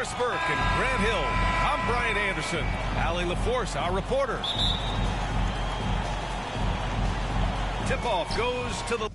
Morris Burke and Grant Hill. I'm Brian Anderson. Allie LaForce, our reporter. Tip-off goes to the...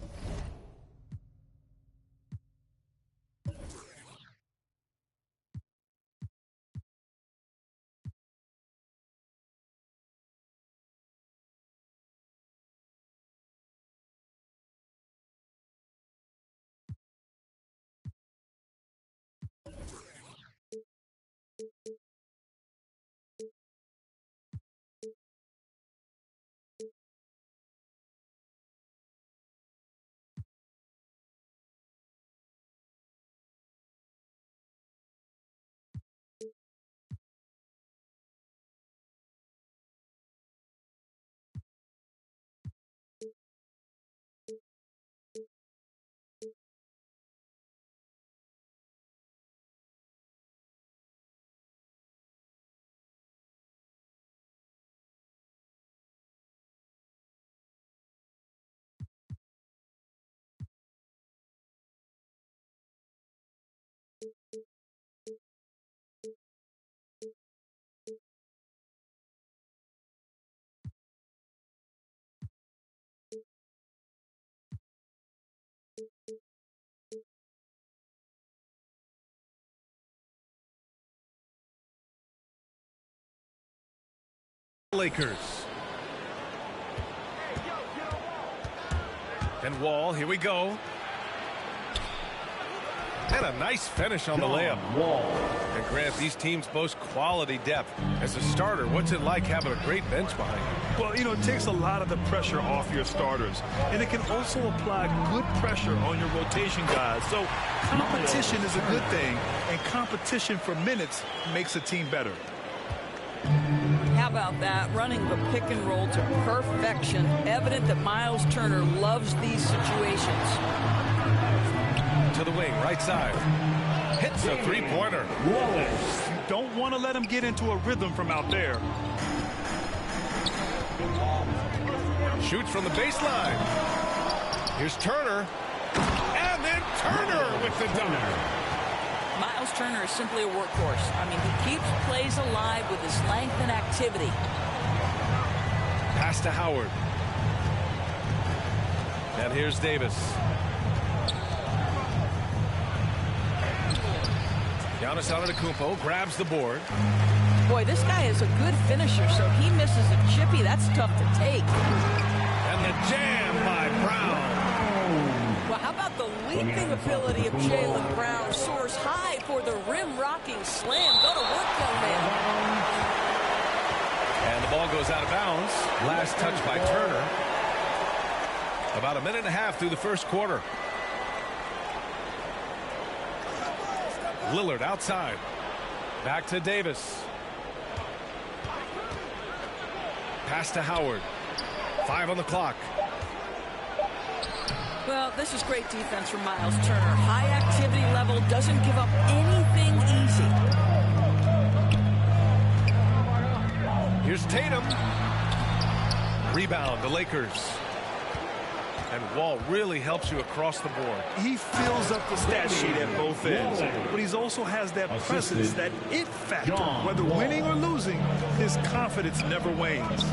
Lakers. And Wall, here we go. And a nice finish on the layup. Wall. And Grant, these teams boast quality depth. As a starter, what's it like having a great bench behind you? Well, you know, it takes a lot of the pressure off your starters. And it can also apply good pressure on your rotation guys. So competition is a good thing. And competition for minutes makes a team better. How about that? Running the pick and roll to perfection. Evident that Miles Turner loves these situations. To the wing, right side. Hits a three-pointer. You don't want to let him get into a rhythm from out there. Shoots from the baseline. Here's Turner. And then Turner with the dunk. Miles Turner is simply a workhorse. I mean, he keeps plays alive with his length and activity. Pass to Howard. And here's Davis. Giannis Antetokounmpo grabs the board. Boy, this guy is a good finisher, so he misses a chippy. That's tough to take. And the jam by Brown. Well, how about the leaping ability of Jaylen Brown? Soars high for the rim-rocking slam. Go to work, young man. And the ball goes out of bounds. Last touch by Turner. About a minute and a half through the first quarter. Lillard outside. Back to Davis. Pass to Howard. 5 on the clock. Well, this is great defense from Miles Turner. High activity level, doesn't give up anything easy. Here's Tatum. Rebound, the Lakers. And Wall really helps you across the board. He fills up the stat sheet at both ends, but he also has that presence, that it factor. Whether winning or losing, his confidence never wanes.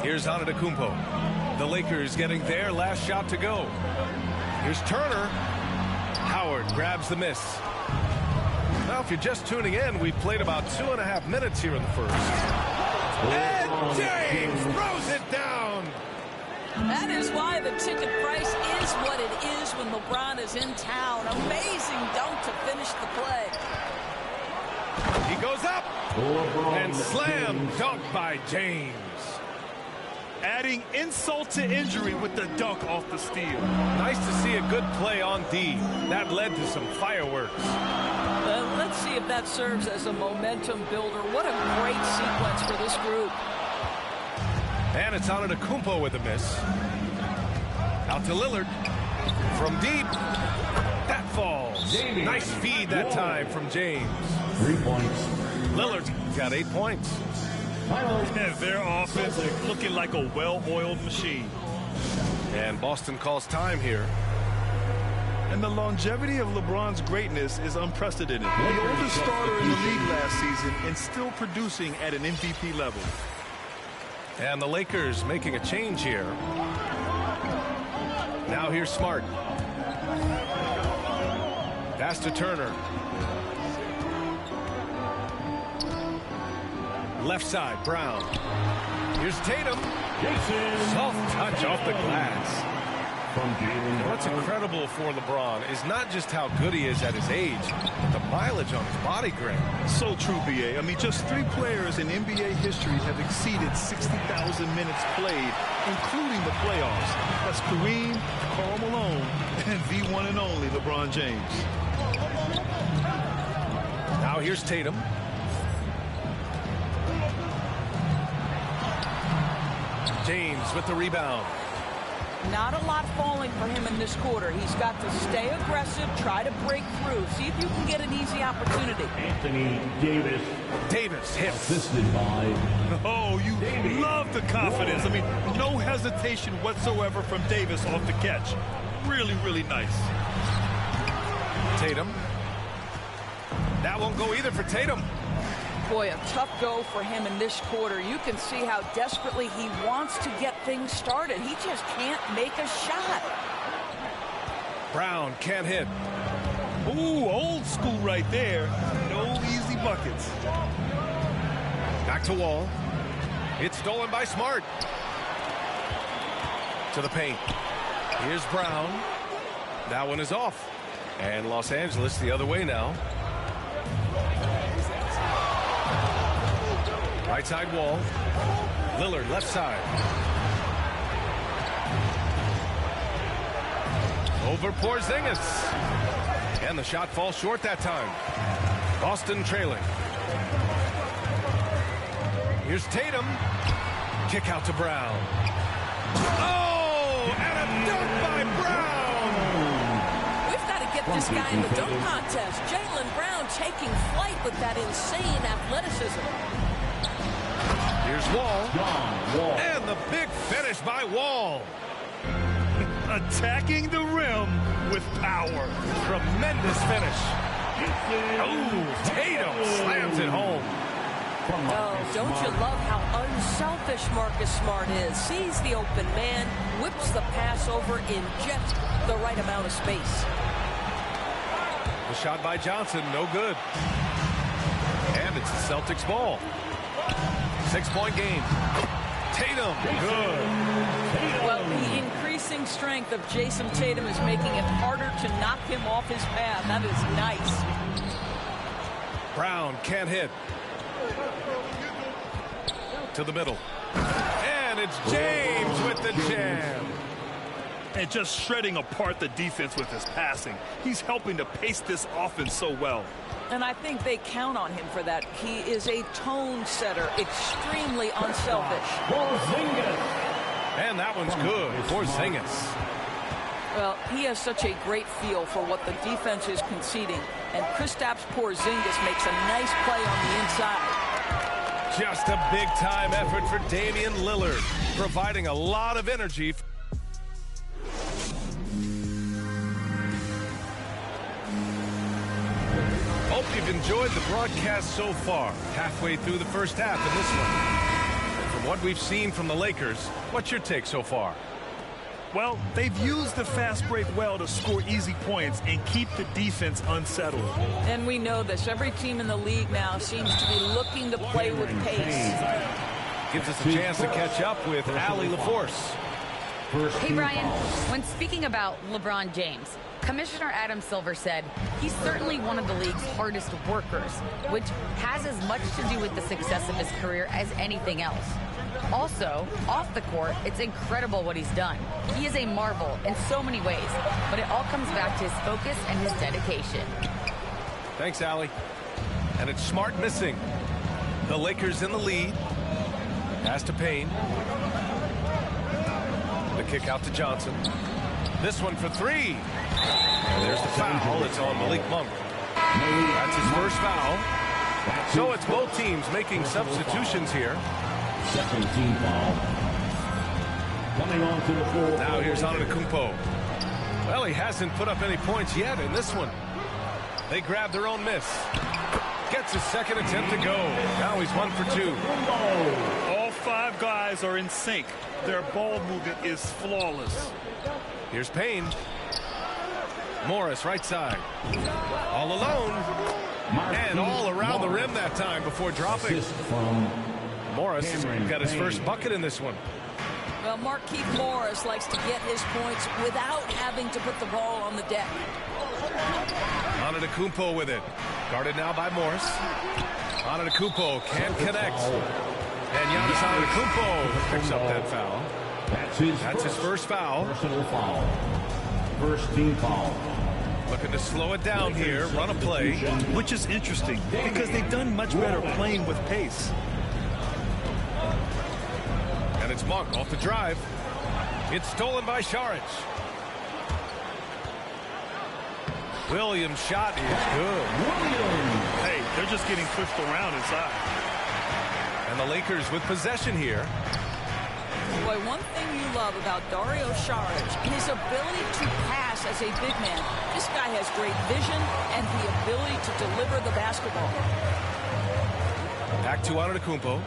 Here's Antetokounmpo. The Lakers getting their last shot to go. Here's Turner. Howard grabs the miss. Now, if you're just tuning in, we've played about 2.5 minutes here in the first. And James throws it down. That is why the ticket price is what it is when LeBron is in town. Amazing dunk to finish the play. He goes up and slam dunk by James. Adding insult to injury with the dunk off the steal. Nice to see a good play on D. That led to some fireworks. Let's see if that serves as a momentum builder. What a great sequence for this group. And it's Antetokounmpo with a miss. Out to Lillard. From deep. That falls. Nice feed that time from James. 3 points. Lillard's got 8 points. And their offense looking like a well-oiled machine. And Boston calls time here. And the longevity of LeBron's greatness is unprecedented. The oldest starter in the league last season and still producing at an MVP level. And the Lakers making a change here. Now here's Smart. Pass to Turner. Left side, Brown. Here's Tatum. Soft touch off the glass. What's incredible for LeBron is not just how good he is at his age, but the mileage on his body grade. So true, B.A. I mean, just 3 players in NBA history have exceeded 60,000 minutes played, including the playoffs. That's Kareem, Karl Malone, and the one and only LeBron James. Now here's Tatum. James with the rebound. Not a lot falling for him in this quarter. He's got to stay aggressive, try to break through, see if you can get an easy opportunity. Anthony Davis. Davis hits. Assisted by... Oh, you love the confidence. I mean, no hesitation whatsoever from Davis off the catch. Really, really nice. Tatum. That won't go either for Tatum. Boy, a tough go for him in this quarter. You can see how desperately he wants to get things started. He just can't make a shot. Brown can't hit. Ooh, old school right there. No easy buckets. Back to Wall. It's stolen by Smart. To the paint. Here's Brown. That one is off. And Los Angeles the other way now. Right side Wall. Lillard left side. Over Porzingis. And the shot falls short that time. Boston trailing. Here's Tatum. Kick out to Brown. Oh! And a dunk by Brown! We've got to get this guy in the dunk contest. Jaylen Brown taking flight with that insane athleticism. Here's Wall. And the big finish by Wall. Attacking the rim with power. Tremendous finish. Oh, Tatum slams it home. Oh, don't you love how unselfish Marcus Smart is? Sees the open man, whips the pass over in just the right amount of space. The shot by Johnson, no good. And it's the Celtics ball. 6-point game. Tatum, good. Well, the increasing strength of Jason Tatum is making it harder to knock him off his path. That is nice. Brown can't hit. To the middle. And it's James with the jam. And just shredding apart the defense with his passing. He's helping to pace this offense so well. And I think they count on him for that. He is a tone setter, extremely unselfish. And that one's good. Porzingis. Well, he has such a great feel for what the defense is conceding. And Kristaps Porzingis makes a nice play on the inside. Just a big-time effort for Damian Lillard, providing a lot of energy. Hope you've enjoyed the broadcast so far. Halfway through the first half in this one. And from what we've seen from the Lakers, what's your take so far? Well, they've used the fast break well to score easy points and keep the defense unsettled. And we know this. Every team in the league now seems to be looking to play with pace. Gives us a chance to catch up with Allie LaForce. Hey, Brian, when speaking about LeBron James, Commissioner Adam Silver said he's certainly one of the league's hardest workers, which has as much to do with the success of his career as anything else. Also, off the court, it's incredible what he's done. He is a marvel in so many ways, but it all comes back to his focus and his dedication. Thanks, Allie. And it's Smart missing. The Lakers in the lead. Pass to Payne. The kick out to Johnson. This one for three. And there's the foul. It's on Malik Monk. That's his first foul. So it's both teams making substitutions here. Second team foul. Coming on to the floor. Now here's Antetokounmpo. Well, he hasn't put up any points yet in this one. They grab their own miss. Gets his second attempt to go. Now he's 1 for 2. All 5 guys are in sync. Their ball movement is flawless. Here's Payne. Morris, right side. All alone. And all around the rim that time before dropping. Morris has got his first bucket in this one. Well, Markieff Morris likes to get his points without having to put the ball on the deck. Antetokounmpo with it. Guarded now by Morris. Antetokounmpo can't connect. And Giannis Antetokounmpo picks up that foul. That's his first foul. Personal foul. First team foul. Looking to slow it down here, run a play. Which is interesting because they've done much better playing with pace. And it's Monk off the drive. It's stolen by Saric. Williams' shot is good. Hey, they're just getting pushed around inside. And the Lakers with possession here. Boy, one thing you love about Dario Saric, his ability to pass as a big man. This guy has great vision and the ability to deliver the basketball. Back to Antetokounmpo.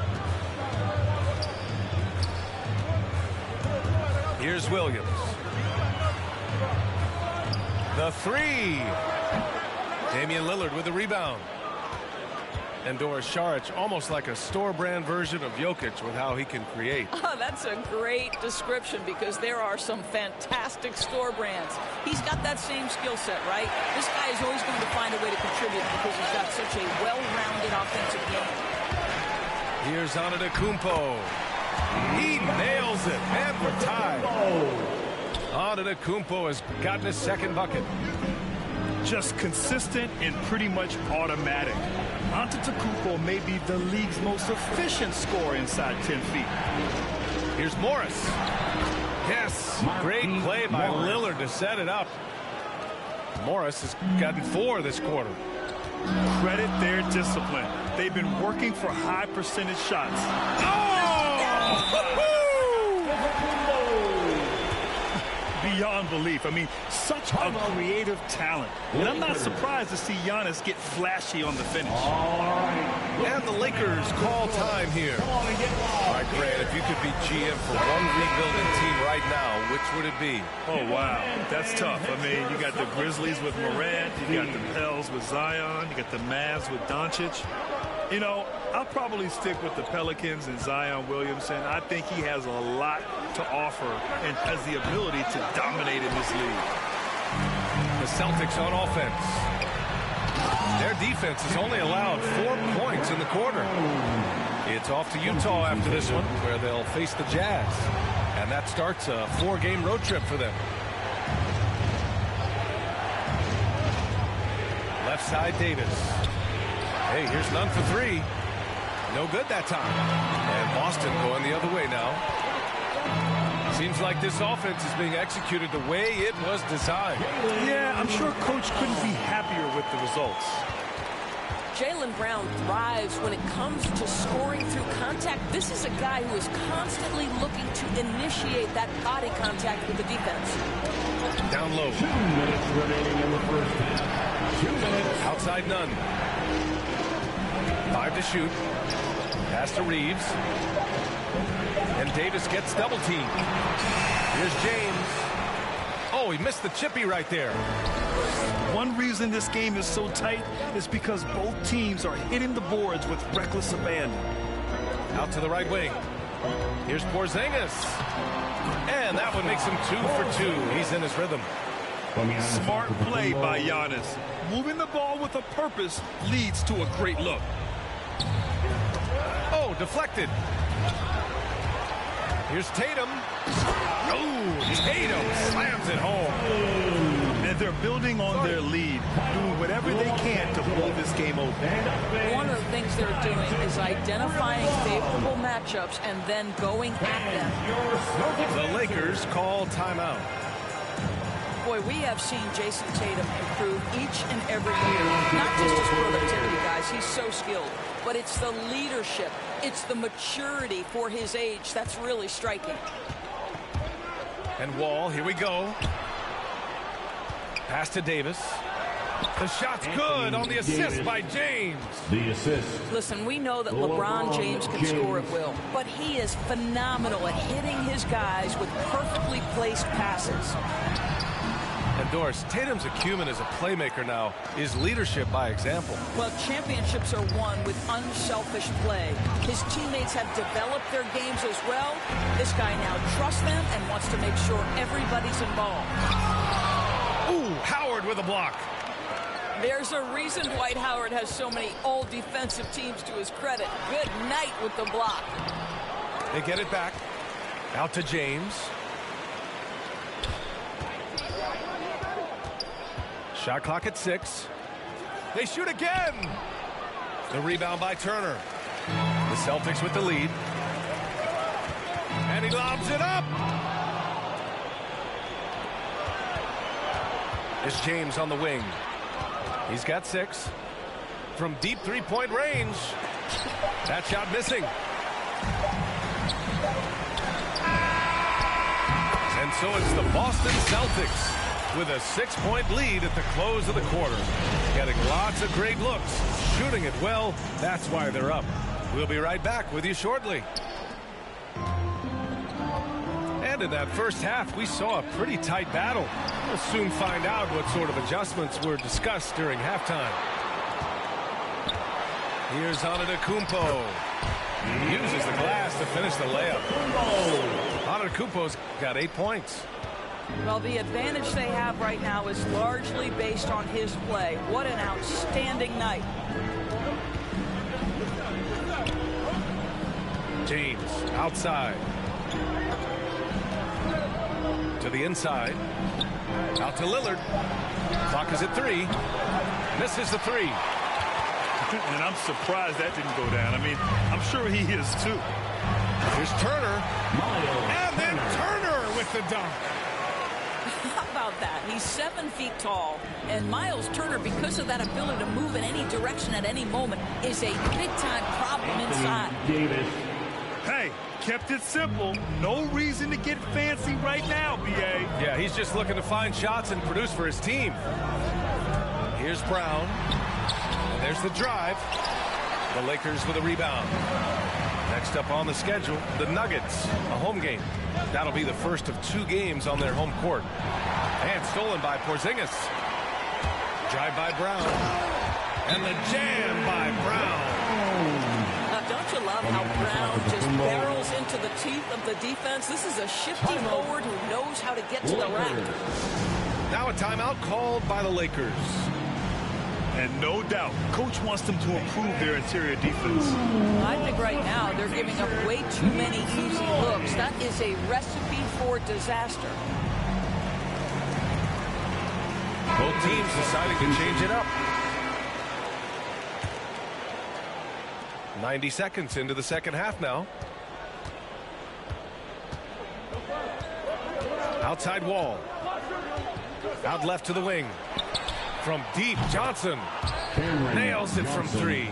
Here's Williams. The 3. Damian Lillard with the rebound. And Doris Saric, almost like a store-brand version of Jokic with how he can create. Oh, that's a great description because there are some fantastic store brands. He's got that same skill set, right? This guy is always going to find a way to contribute because he's got such a well-rounded offensive game. Here's Antetokounmpo. He nails it, and we're tied. Antetokounmpo has gotten his second bucket. Just consistent and pretty much automatic. Antetokounmpo may be the league's most efficient scorer inside 10 feet. Here's Morris. Yes, great play by Lillard to set it up. Morris has gotten 4 this quarter. Credit their discipline. They've been working for high percentage shots. Beyond belief. I mean, such a creative talent. And I'm not surprised to see Giannis get flashy on the finish. And the Lakers call time here. All right, Grant, if you could be GM for one rebuilding team right now, which would it be? Oh, wow. That's tough. I mean, you got the Grizzlies with Morant. You got the Pels with Zion. You got the Mavs with Doncic. You know, I'll probably stick with the Pelicans and Zion Williamson. I think he has a lot to offer and has the ability to dominate in this league. The Celtics on offense. Their defense has only allowed 4 points in the quarter. It's off to Utah after this one, where they'll face the Jazz. And that starts a 4-game road trip for them. Left side, Davis. Hey, here's none for 3. No good that time. And Boston going the other way now. Seems like this offense is being executed the way it was designed. Yeah, I'm sure Coach couldn't be happier with the results. Jaylen Brown thrives when it comes to scoring through contact. This is a guy who is constantly looking to initiate that body contact with the defense. Down low. 2 minutes remaining in the first half. 2 minutes. Outside none. 5 to shoot. Pass to Reeves. And Davis gets double teamed. Here's James. Oh, he missed the chippy right there. One reason this game is so tight is because both teams are hitting the boards with reckless abandon. Out to the right wing. Here's Porzingis. And that one makes him 2 for 2. He's in his rhythm. Smart play by Giannis. Moving the ball with a purpose leads to a great look. Oh, deflected. Here's Tatum. Oh, Tatum slams it home. And they're building on their lead, doing whatever they can to blow this game open. One of the things they're doing is identifying favorable matchups and then going at them. The Lakers call timeout. Boy, we have seen Jason Tatum improve each and every year. Not just his productivity, guys. He's so skilled. But it's the leadership. It's the maturity for his age that's really striking. And Wall, here we go. Pass to Davis. The shot's good on the assist by James. The assist. Listen, we know that LeBron James can score at will, but he is phenomenal at hitting his guys with perfectly placed passes. And Doris, Tatum's acumen as a playmaker now is leadership by example. Well, championships are won with unselfish play. His teammates have developed their games as well. This guy now trusts them and wants to make sure everybody's involved. Ooh, Howard with a block. There's a reason Dwight Howard has so many all-defensive teams to his credit. Good night with the block. They get it back. Out to James. Shot clock at 6. They shoot again. The rebound by Turner. The Celtics with the lead. And he lobs it up. It's James on the wing. He's got 6. From deep three-point range. That shot missing. And so it's the Boston Celtics with a 6-point lead at the close of the quarter. Getting lots of great looks. Shooting it well. That's why they're up. We'll be right back with you shortly. And in that first half, we saw a pretty tight battle. We'll soon find out what sort of adjustments were discussed during halftime. Here's Antetokounmpo. He uses the glass to finish the layup. Antetokounmpo's got 8 points. Well, the advantage they have right now is largely based on his play. What an outstanding night. James outside. To the inside. Out to Lillard. Clock is at 3. Misses the 3. And I'm surprised that didn't go down. I mean, I'm sure he is too. Here's Turner. And then Turner with the dunk. How about that? He's 7 feet tall. And Miles Turner, because of that ability to move in any direction at any moment, is a big-time problem inside. Davis. Hey, kept it simple. No reason to get fancy right now, B.A. Yeah, he's just looking to find shots and produce for his team. Here's Brown. And there's the drive. The Lakers with a rebound. Next up on the schedule, the Nuggets, a home game. That'll be the first of 2 games on their home court. And stolen by Porzingis. Drive by Brown. And the jam by Brown. Don't you love how Brown just barrels into the teeth of the defense? This is a shifty forward who knows how to get to the rack. Now a timeout called by the Lakers. And no doubt, coach wants them to improve their interior defense. I think right now they're giving up way too many easy looks. That is a recipe for disaster. Both teams deciding to change it up. 90 seconds into the second half now. Outside Wall. Out left to the wing. From deep, Johnson nails it from 3.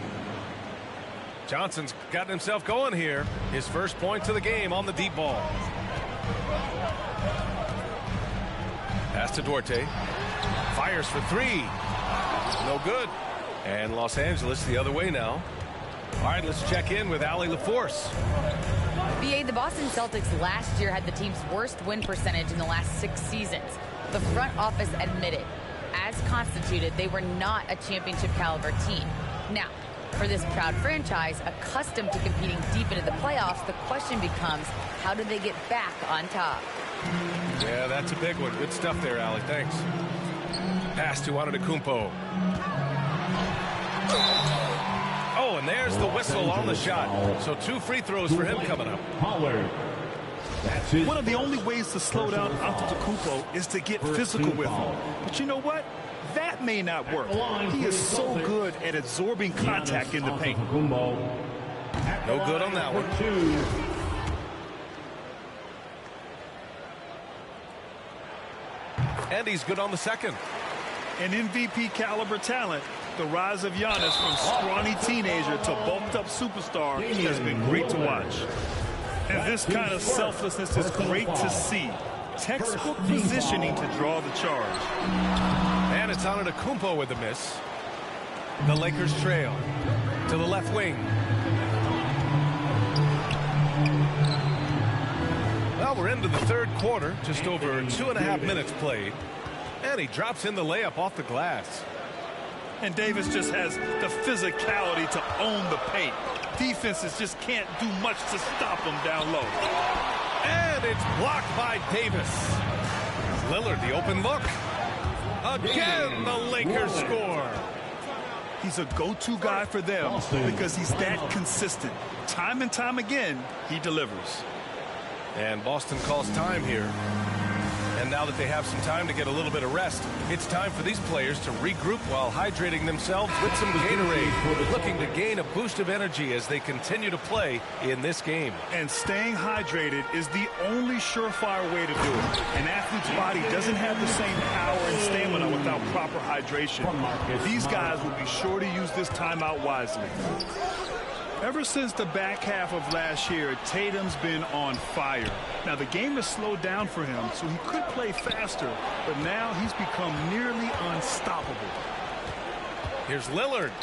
Johnson's gotten himself going here. His first points of the game on the deep ball. Pass to Duarte. Fires for 3. No good. And Los Angeles the other way now. All right, let's check in with Allie LaForce. BA, the Boston Celtics last year had the team's worst win percentage in the last 6 seasons. The front office admitted, as constituted, they were not a championship caliber team. Now, for this proud franchise, accustomed to competing deep into the playoffs, the question becomes, how do they get back on top? Yeah, that's a big one. Good stuff there, Allie. Thanks. Pass to Antetokounmpo. Oh, and there's the whistle on the shot. So 2 free throws for him coming up. One of the only ways to slow down Antetokounmpo is to get physical with him. But you know what? That may not work. He is so good at absorbing contact in the paint. No good on that one. And he's good on the second. An MVP caliber talent. The rise of Giannis from scrawny teenager to bulked up superstar has been great to watch. And this kind of selflessness is great to see. Textbook positioning to draw the charge. And it's Antetokounmpo with the miss. The Lakers trail to the left wing. Well, we're into the third quarter, just over 2.5 minutes played. And he drops in the layup off the glass. And Davis just has the physicality to own the paint. Defenses just can't do much to stop him down low. And it's blocked by Davis. Lillard, the open look. Again, the Lakers score. He's a go-to guy for them because he's that consistent. Time and time again, he delivers. And Boston calls time here. And now that they have some time to get a little bit of rest, it's time for these players to regroup while hydrating themselves with some Gatorade, looking to gain a boost of energy as they continue to play in this game. And staying hydrated is the only surefire way to do it. An athlete's body doesn't have the same power and stamina without proper hydration. These guys will be sure to use this timeout wisely. Ever since the back half of last year, Tatum's been on fire. Now, the game has slowed down for him, so he could play faster, but now he's become nearly unstoppable. Here's Lillard.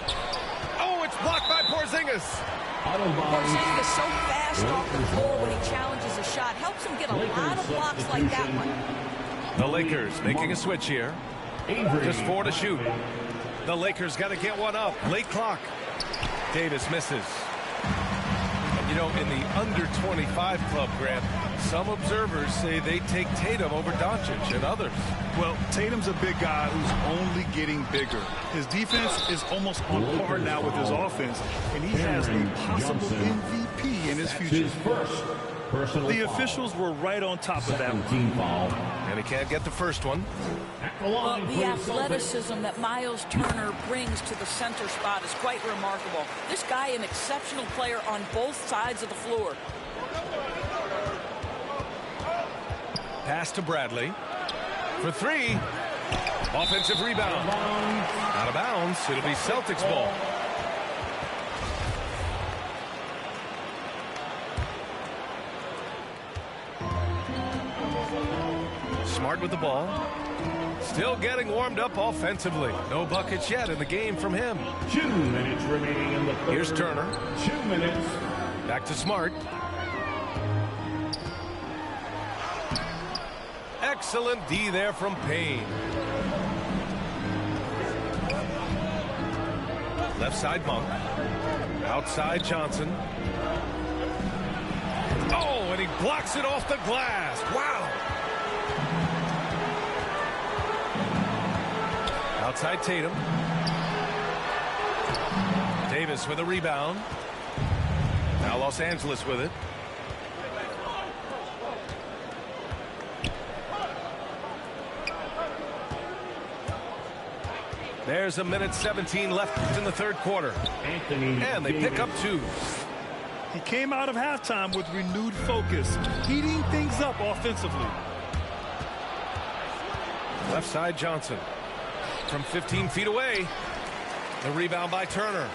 Oh, it's blocked by Porzingis. Porzingis so fast off the floor when he challenges a shot. Helps him get a lot of blocks like that one. The Lakers making a switch here. Just 4 to shoot. The Lakers got to get one up. Late clock. Davis misses. You know, in the under 25 club, Grant, some observers say they take Tatum over Doncic and others. Well, Tatum's a big guy who's only getting bigger. His defense is almost on par now with his offense, and he has a possible MVP in his future. The officials were right on top of that one. And he can't get the first one. Well, the athleticism that Miles Turner brings to the center spot is quite remarkable. This guy, an exceptional player on both sides of the floor. Pass to Bradley. For 3. Offensive rebound. Out of bounds. It'll be Celtics ball. Smart with the ball. Still getting warmed up offensively. No buckets yet in the game from him. 2 minutes remaining in the third. Here's Turner. 2 minutes. Back to Smart. Excellent D there from Payne. Left side Monk. Outside Johnson. Oh, and he blocks it off the glass. Wow. Outside Tatum. Davis with a rebound. Now Los Angeles with it. There's a minute 17 left in the third quarter. And they pick up 2. He came out of halftime with renewed focus, heating things up offensively. Left side Johnson. From 15 feet away. The rebound by Turner.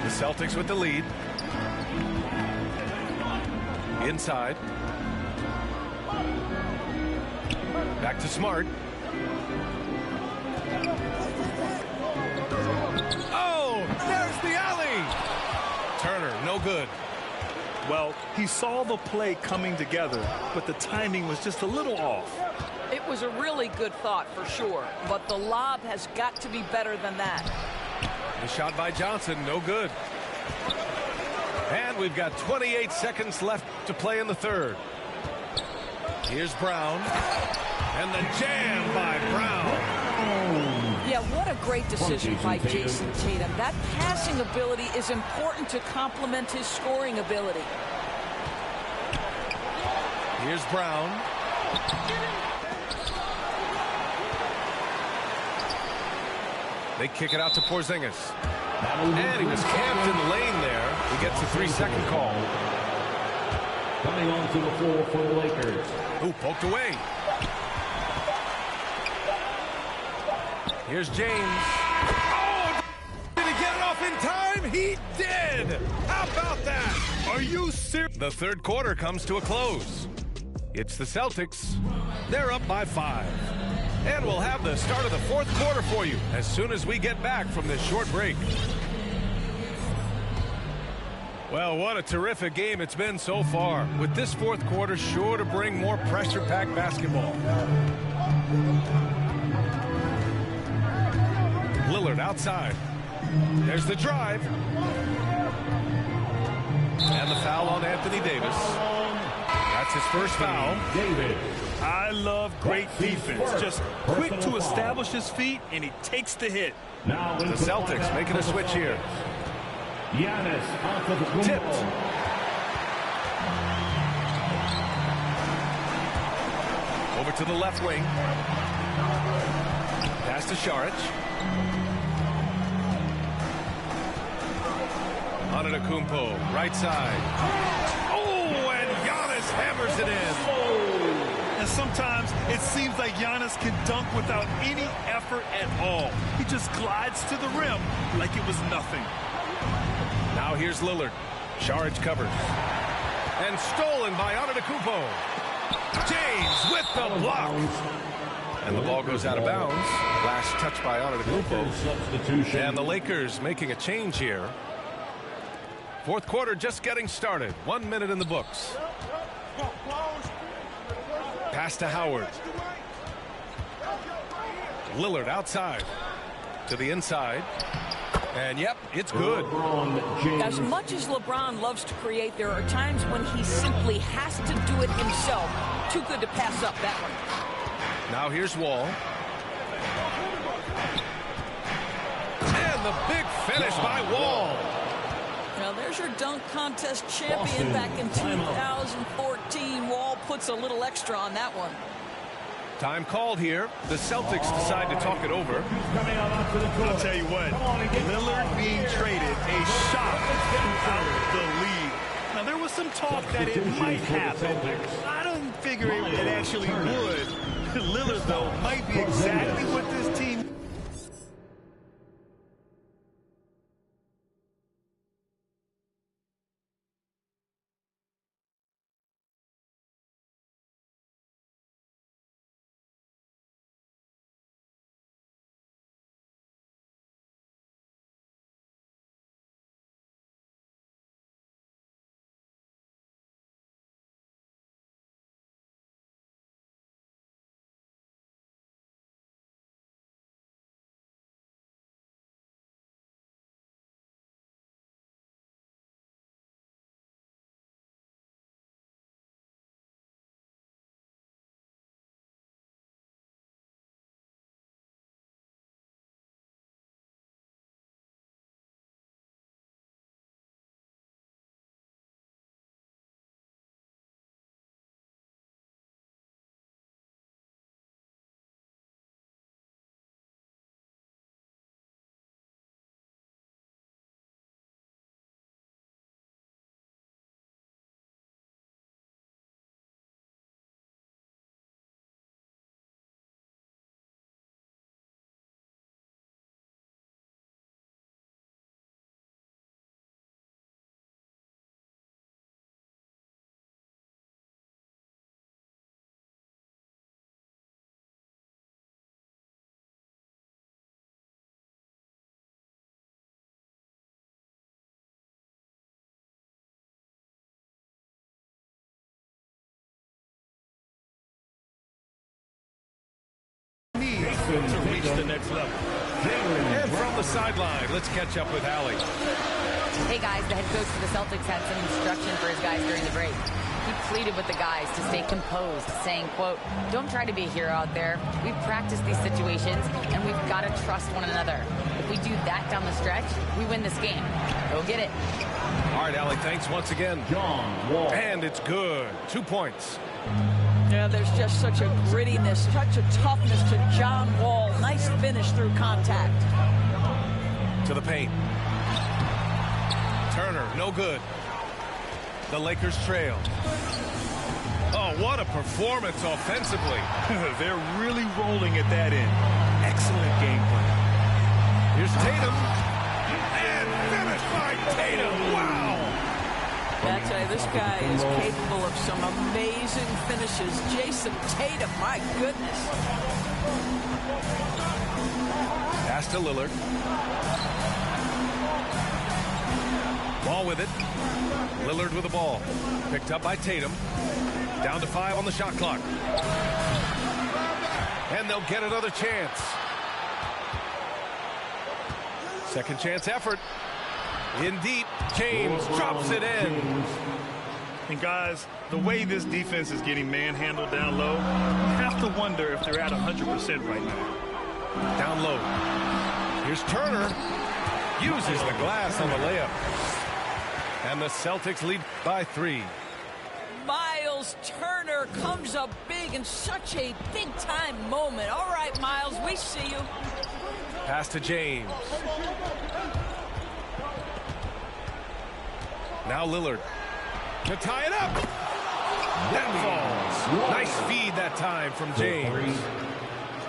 The Celtics with the lead. Inside. Back to Smart. Oh, there's the alley. Turner, no good. Well, he saw the play coming together, but the timing was just a little off. It was a really good thought for sure, but the lob has got to be better than that. The shot by Johnson, no good. And we've got 28 seconds left to play in the third. Here's Brown. And the jam by Brown. Yeah, what a great decision by Jason Tatum. That passing ability is important to complement his scoring ability. Here's Brown. They kick it out to Porzingis. And he was camped in the lane there. He gets a 3-second call. Coming onto the floor for the Lakers. Ooh, poked away. Here's James. Oh, did he get it off in time? He did. How about that? Are you serious? The third quarter comes to a close. It's the Celtics They're up by 5. And we'll have the start of the fourth quarter for you as soon as we get back from this short break. Well, what a terrific game it's been so far, with this fourth quarter sure to bring more pressure-packed basketball. Lillard outside. There's the drive. And the foul on Anthony Davis. That's his first foul. I love great defense. Just quick to establish his feet, and he takes the hit. The Celtics making a switch here. Tipped. Over to the left wing. Pass to Šarić. Antetokounmpo, right side. Oh, and Giannis hammers it in. And sometimes it seems like Giannis can dunk without any effort at all. He just glides to the rim like it was nothing. Now here's Lillard. Šarić covers. And stolen by Antetokounmpo. James with the block. And the ball goes out of bounds. Last touch by Antetokounmpo. And the Lakers making a change here. Fourth quarter just getting started. 1 minute in the books. Pass to Howard. Lillard outside. To the inside. And yep, it's good. As much as LeBron loves to create, there are times when he simply has to do it himself. Too good to pass up that one. Now here's Wall. And the big finish by Wall. Now there's your dunk contest champion back in 2014. Wall puts a little extra on that one. Time called here. The Celtics decide to talk it over. I'll tell you what, Lillard being traded, a shot out the lead. Now, there was some talk that it might happen. I don't figure it actually would. Lillard, though, might be exactly what this team... to reach the next level. And from the sideline, let's catch up with Allie. Hey guys, the head coach for the Celtics had some instruction for his guys during the break. He pleaded with the guys to stay composed, saying, quote, "Don't try to be a hero out there. We've practiced these situations, and we've got to trust one another. If we do that down the stretch, we win this game. Go get it." All right, Allie, thanks once again. John Wall. And it's good. 2 points. Yeah, there's just such a grittiness, such a toughness to John Wall. Nice finish through contact. To the paint. Turner, no good. The Lakers trail. Oh, what a performance offensively. They're really rolling at that end. Excellent game plan. Here's Tatum. And finished by Tatum. Wow. Yeah, I tell you, this guy is capable of some amazing finishes. Jason Tatum, my goodness. Pass to Lillard. Ball with it. Lillard with the ball. Picked up by Tatum. Down to 5 on the shot clock. And they'll get another chance. Second chance effort. In deep. James drops it in. And guys, the way this defense is getting manhandled down low, you have to wonder if they're at 100% right now. Down low. Here's Turner. Uses the glass on the layup. And the Celtics lead by 3. Miles Turner comes up big in such a big-time moment. All right, Miles, we see you. Pass to James. Now Lillard. To tie it up. That falls. Nice feed that time from James.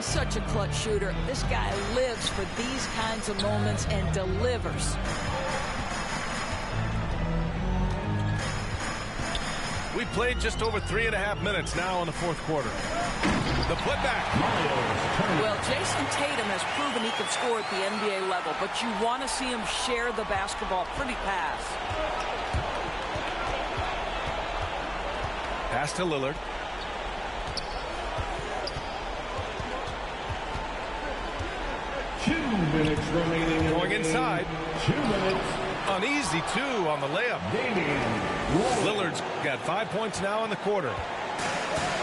Such a clutch shooter. This guy lives for these kinds of moments and delivers. We played just over 3.5 minutes now in the fourth quarter. The putback. Well, Jason Tatum has proven he can score at the NBA level, but you want to see him share the basketball. Pretty pass. Pass to Lillard. Going inside. 2 minutes. Uneasy, 2 on the layup. Lillard's got 5 points now in the quarter.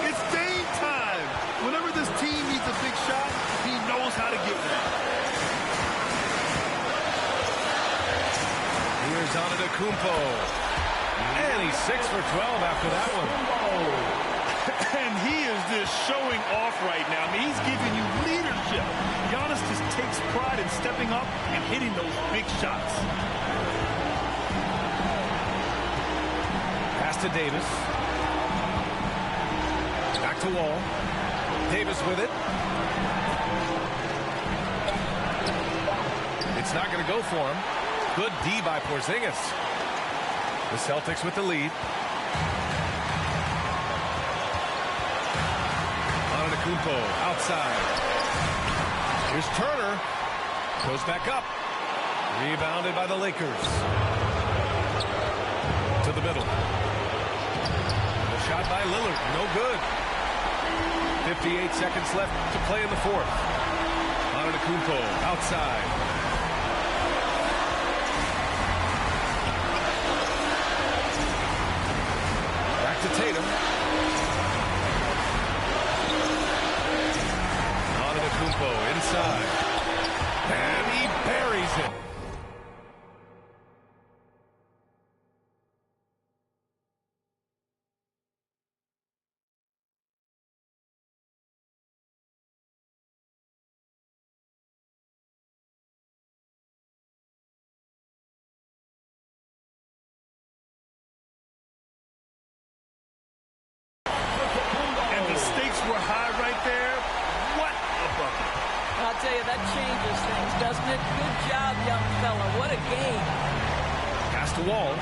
It's Dame time. Whenever this team needs a big shot, he knows how to get one. Here's Antetokounmpo. And he's 6 for 12 after that one. And he is just showing off right now. I mean, he's giving you leadership. Giannis just takes pride in stepping up and hitting those big shots. Pass to Davis. Back to Wall. Davis with it. It's not going to go for him. Good D by Porzingis. The Celtics with the lead. Antetokounmpo outside. Here's Turner. Goes back up. Rebounded by the Lakers. To the middle. The shot by Lillard. No good. 58 seconds left to play in the fourth. Antetokounmpo outside. Back to Tatum. Antetokounmpo inside. And he buries it. Tell you, that changes things, doesn't it? Good job, young fella. What a game. Pass to Wall.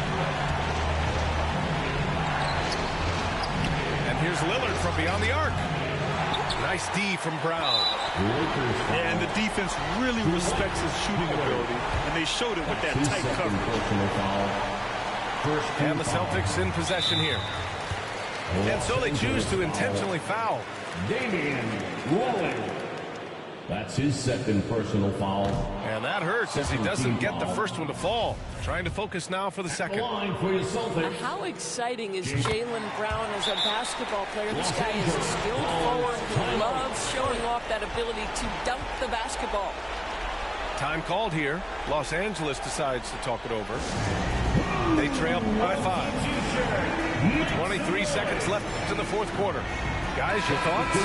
And here's Lillard from beyond the arc. Nice D from Brown. And the defense really respects his shooting ability, and they showed it with that tight coverage. And the Celtics in possession here. And so they choose to intentionally foul. Damian Lillard. That's his second personal foul. And that hurts as he doesn't get the first one to fall. Trying to focus now for the second. How exciting is Jaylen Brown as a basketball player? This guy is a skilled forward who loves showing off that ability to dunk the basketball. Time called here. Los Angeles decides to talk it over. They trail by 5. 23 seconds left in the fourth quarter. Guys, your thoughts?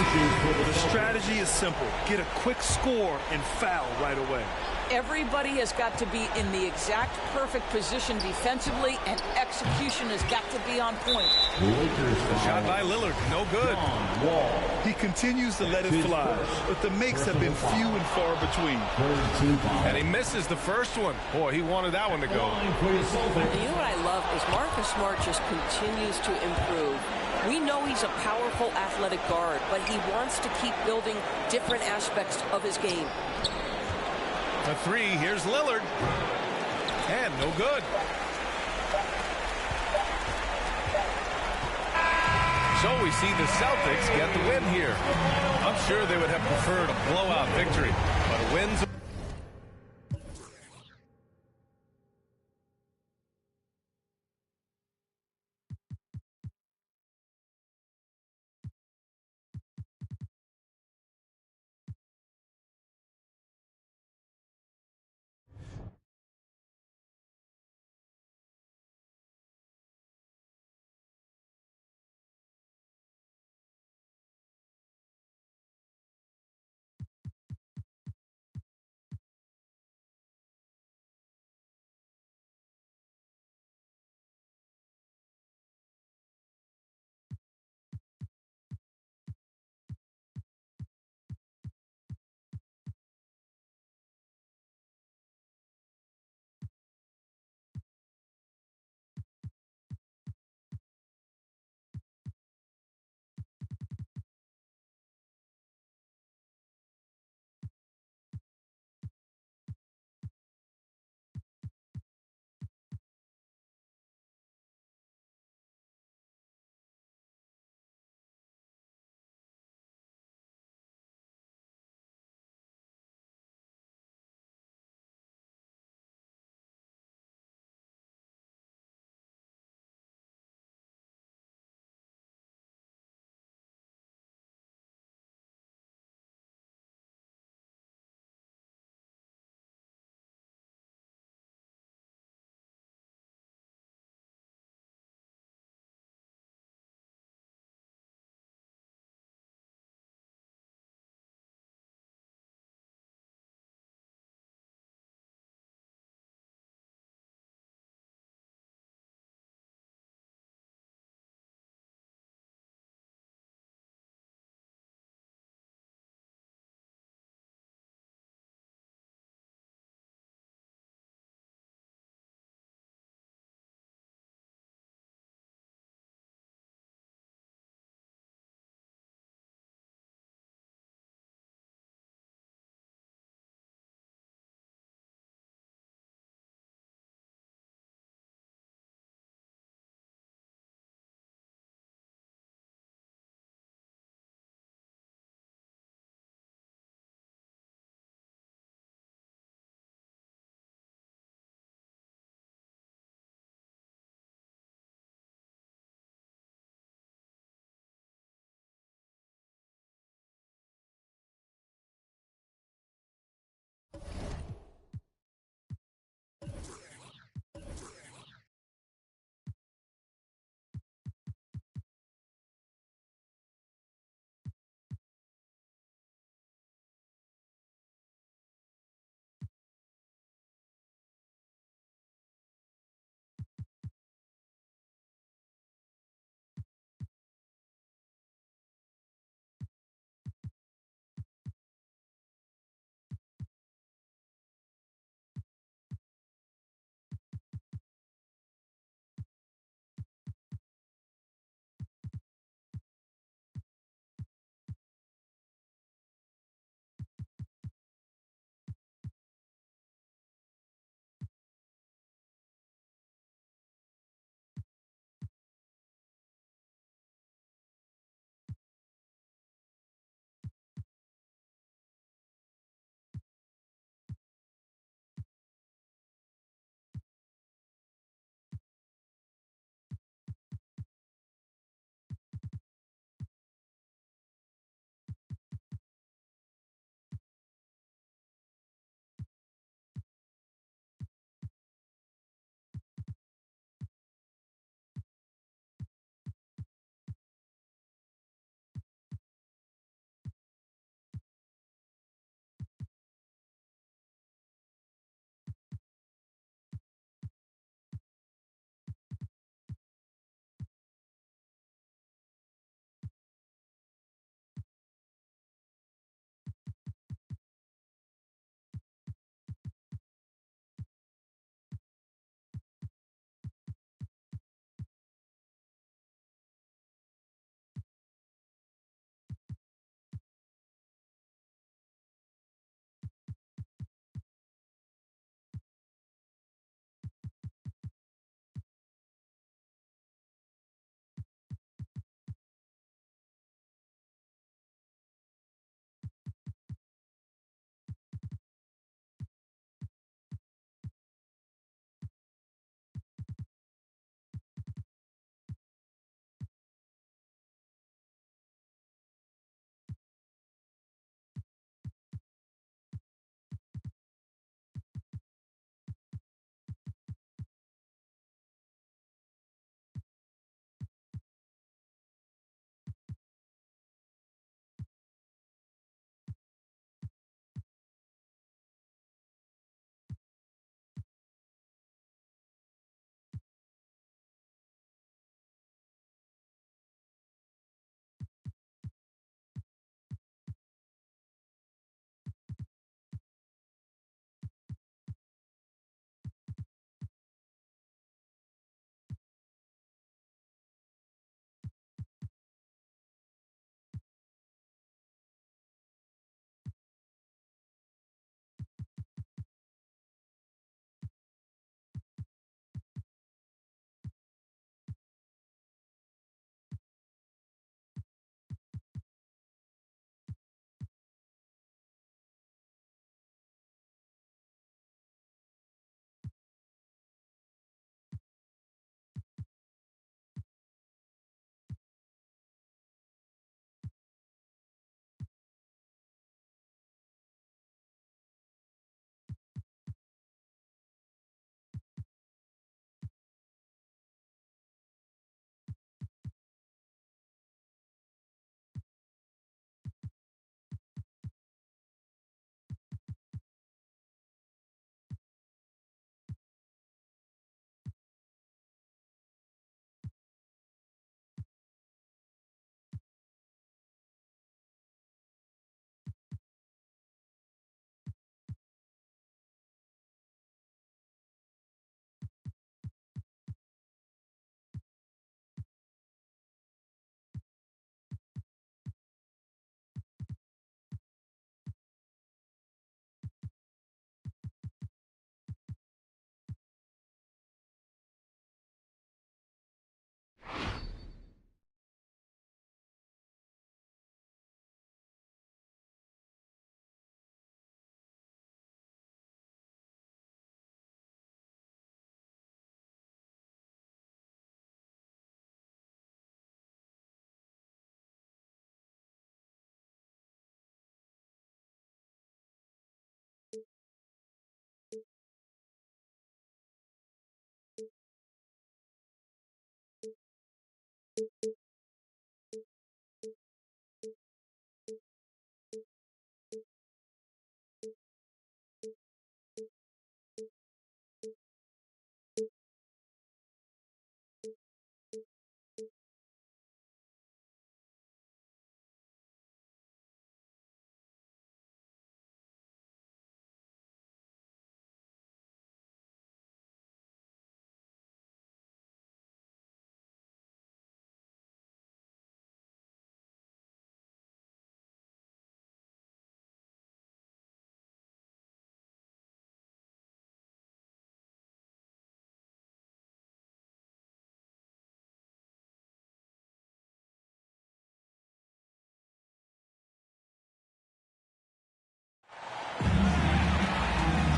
The strategy is simple. Get a quick score and foul right away. Everybody has got to be in the exact perfect position defensively, and execution has got to be on point. Shot by Lillard, no good. He continues to let it fly, but the makes have been few and far between. And he misses the first one. Boy, he wanted that one to go. You know what I love is Marcus Smart just continues to improve. We know he's a powerful athletic guard, but he wants to keep building different aspects of his game. The three, here's Lillard. And no good. So we see the Celtics get the win here. I'm sure they would have preferred a blowout victory, but a win's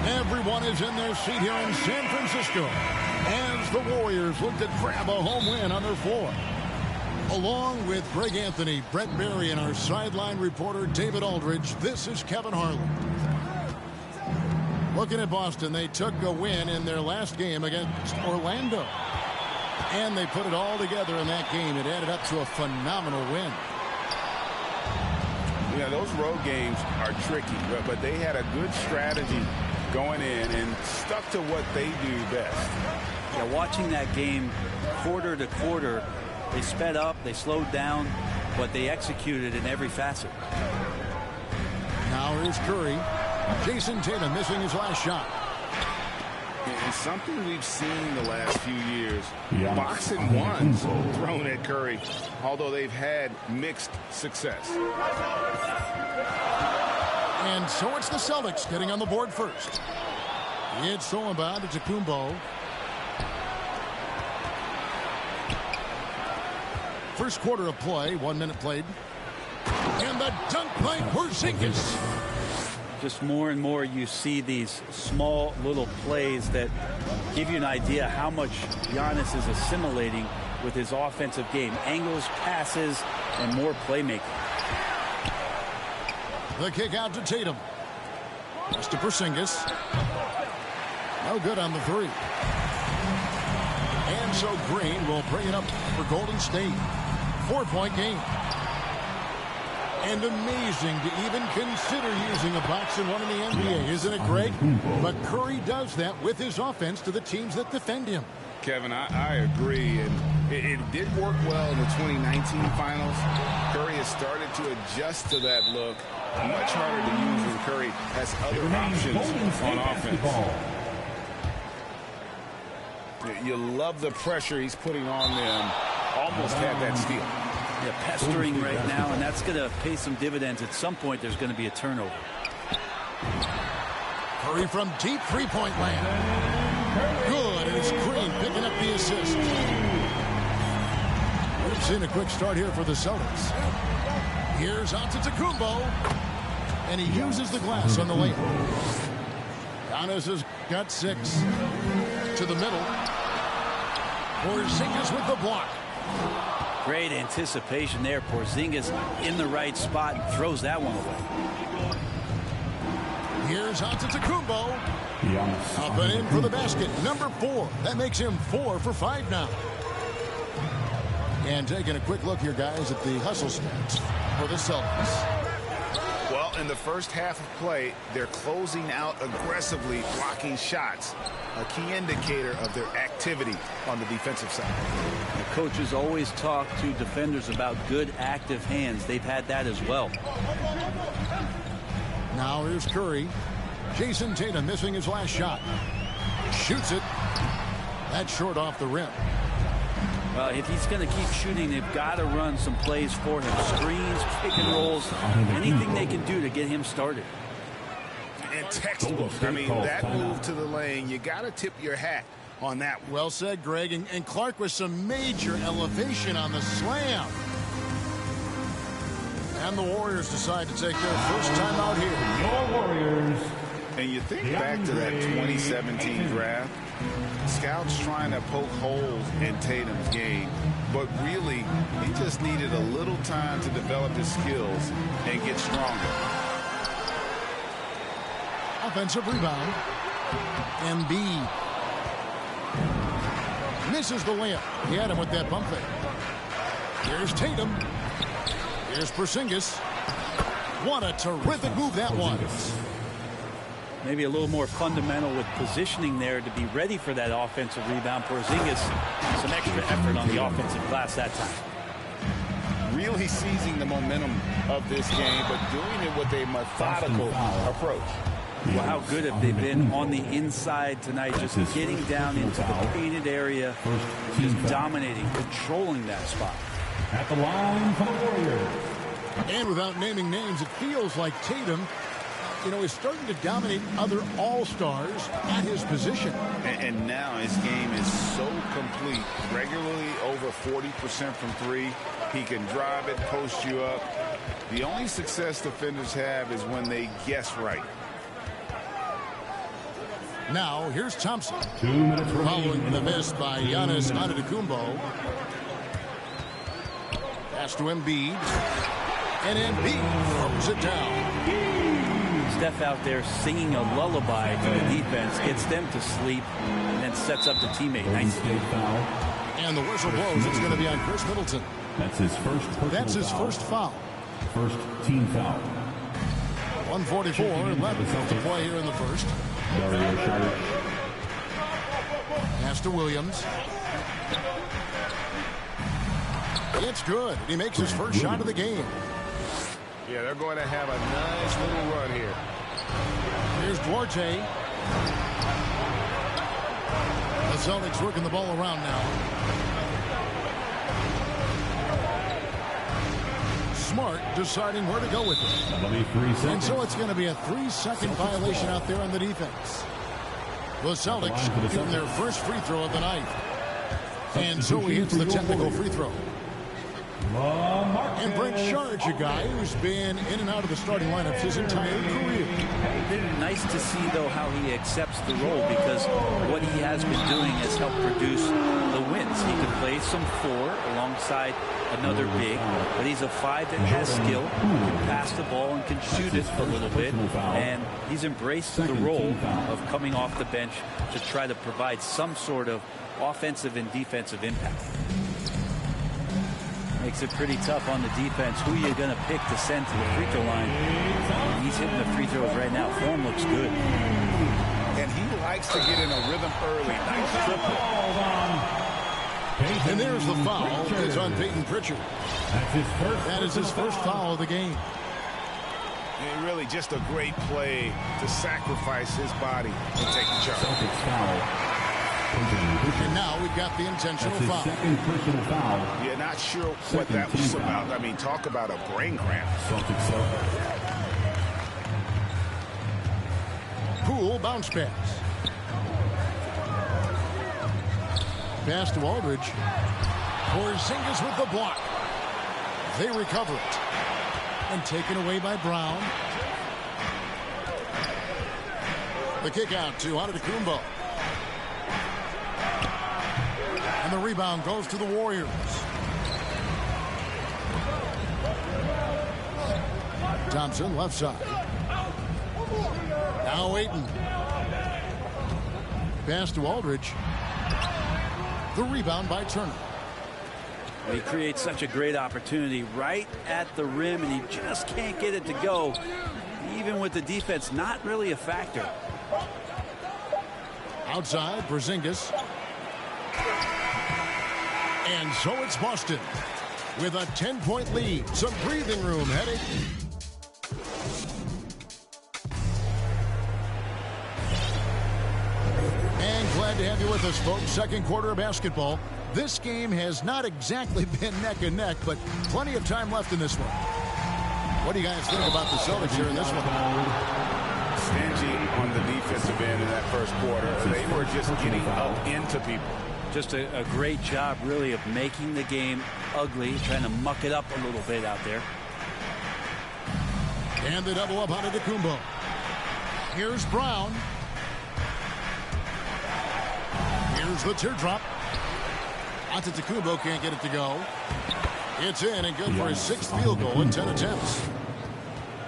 Everyone is in their seat here in San Francisco as the Warriors look to grab a home win on their floor. Along with Greg Anthony, Brett Berry, and our sideline reporter David Aldridge, this is Kevin Harlan. Looking at Boston, they took a win in their last game against Orlando. And they put it all together in that game. It added up to a phenomenal win. Yeah, those road games are tricky, but they had a good strategy going in and stuck to what they do best. Yeah, watching that game quarter to quarter, they sped up, they slowed down, but they executed in every facet. Now here's Curry. Jason Tatum missing his last shot. And something we've seen the last few years, boxing ones thrown at Curry, although they've had mixed success. And so it's the Celtics getting on the board first. It's throwing by to Antetokounmpo. First quarter of play, 1 minute played. And the dunk by Porzingis. Just more and more you see these small little plays that give you an idea how much Giannis is assimilating with his offensive game. Angles, passes, and more playmaking. The kick out to Tatum. Pass to Porzingis. No good on the three. And so Green will bring it up for Golden State. 4-point game. And amazing to even consider using a boxing one in the NBA, isn't it, Greg? But Curry does that with his offense to the teams that defend him. Kevin, I agree, and it did work well in the 2019 finals. Curry has started to adjust to that look. Much harder to use when Curry has other options on offense. You love the pressure he's putting on them. Almost had that steal. Yeah, pestering right now, and that's going to pay some dividends. At some point, there's going to be a turnover. Curry from deep three-point land. Good, and it's Green picking up the assist. We've seen a quick start here for the Celtics. Here's Antetokounmpo, and he uses the glass on the layup. Giannis has got 6 to the middle. Porzingis with the block. Great anticipation there. Porzingis in the right spot and throws that one away. Here's Antetokounmpo. Up and in for the basket. Number 4. That makes him 4 for 5 now. And taking a quick look here, guys, at the hustle stats for the Celtics. Well, in the first half of play, they're closing out aggressively, blocking shots. A key indicator of their activity on the defensive side. The coaches always talk to defenders about good active hands. They've had that as well. Now here's Curry. Jason Tatum missing his last shot. Shoots it. That's short off the rim. Well, if he's going to keep shooting, they've got to run some plays for him. Screens, pick and rolls, anything they can do to get him started. And textbook. I mean, that move to the lane, you got to tip your hat on that one. Well said, Greg. And Clark with some major elevation on the slam. And the Warriors decide to take their first time out here. Your Warriors. And you think back to that 2017 draft, scouts trying to poke holes in Tatum's game, but really, he just needed a little time to develop his skills and get stronger. Offensive rebound. Embiid misses the layup. He had him with that bump fake. Here's Tatum. Here's Porzingis. What a terrific move that was. Maybe a little more fundamental with positioning there to be ready for that offensive rebound. Porzingis, some extra effort on the offensive glass that time. Really seizing the momentum of this game, but doing it with a methodical approach. Well, how good have they been on the inside tonight, just getting down into the painted area, just dominating, controlling that spot. At the line for the Warriors. And without naming names, it feels like Tatum, is starting to dominate other all-stars at his position. And now his game is so complete. Regularly over 40% from three. He can drive it, post you up. The only success defenders have is when they guess right. Now, here's Thompson. 2 minutes following the miss by Giannis Antetokounmpo. Pass to Embiid. And Embiid throws it down. Steph out there singing a lullaby to the defense, gets them to sleep, and then sets up the teammate nicely. And the whistle blows. It's going to be on Chris Middleton. That's his first first foul. First team foul. 1:44 left to play here in the first. Dario Saric. Pass to Williams. It's good. He makes his first shot of the game. Yeah, they're going to have a nice little run here. Here's Duarte. The Celtics working the ball around now. Smart deciding where to go with it. And so it's going to be a 3-second violation out there on the defense. The Celtics getting their first free throw of the night. And so he hits the technical free throw. And Brent Sharge, a guy who's been in and out of the starting lineup his entire career. Nice to see, though, how he accepts the role, because what he has been doing has helped produce the wins. He could play some 4 alongside another big, but he's a 5 that has skill, can pass the ball and can shoot it a little bit, and he's embraced the role of coming off the bench to try to provide some sort of offensive and defensive impact. Makes it pretty tough on the defense. Who you're going to pick to send to the free throw line? He's hitting the free throws right now. Form looks good. And he likes to get in a rhythm early. Nice triple. And there's the foul. It's on Peyton Pritchard. That is his first foul of the game. And really just a great play to sacrifice his body and take the charge. And now we've got the intentional foul. Second personal foul. Yeah, not sure what that was about. I mean, talk about a brain cramp. Poole bounce pass. Pass to Aldridge. Porzingis with the block. They recover it. And taken away by Brown. The kick out to Antetokounmpo. And the rebound goes to the Warriors. Thompson left side. Now Ayton. Pass to Aldridge. The rebound by Turner. Well, he creates such a great opportunity right at the rim, and he just can't get it to go. Even with the defense not really a factor. Outside, Porzingis. And so it's Boston with a 10-point lead. Some breathing room heading. And glad to have you with us, folks. Second quarter of basketball. This game has not exactly been neck and neck, but plenty of time left in this one. What do you guys think about the Celtics here in this one? Stingy on the defensive end in that first quarter. They were just getting up into people. Just a great job, really, of making the game ugly, trying to muck it up a little bit out there. And the double up on Antetokounmpo. Here's Brown. Here's the teardrop. Antetokounmpo can't get it to go. It's in and good for his 6th field goal in 10 attempts.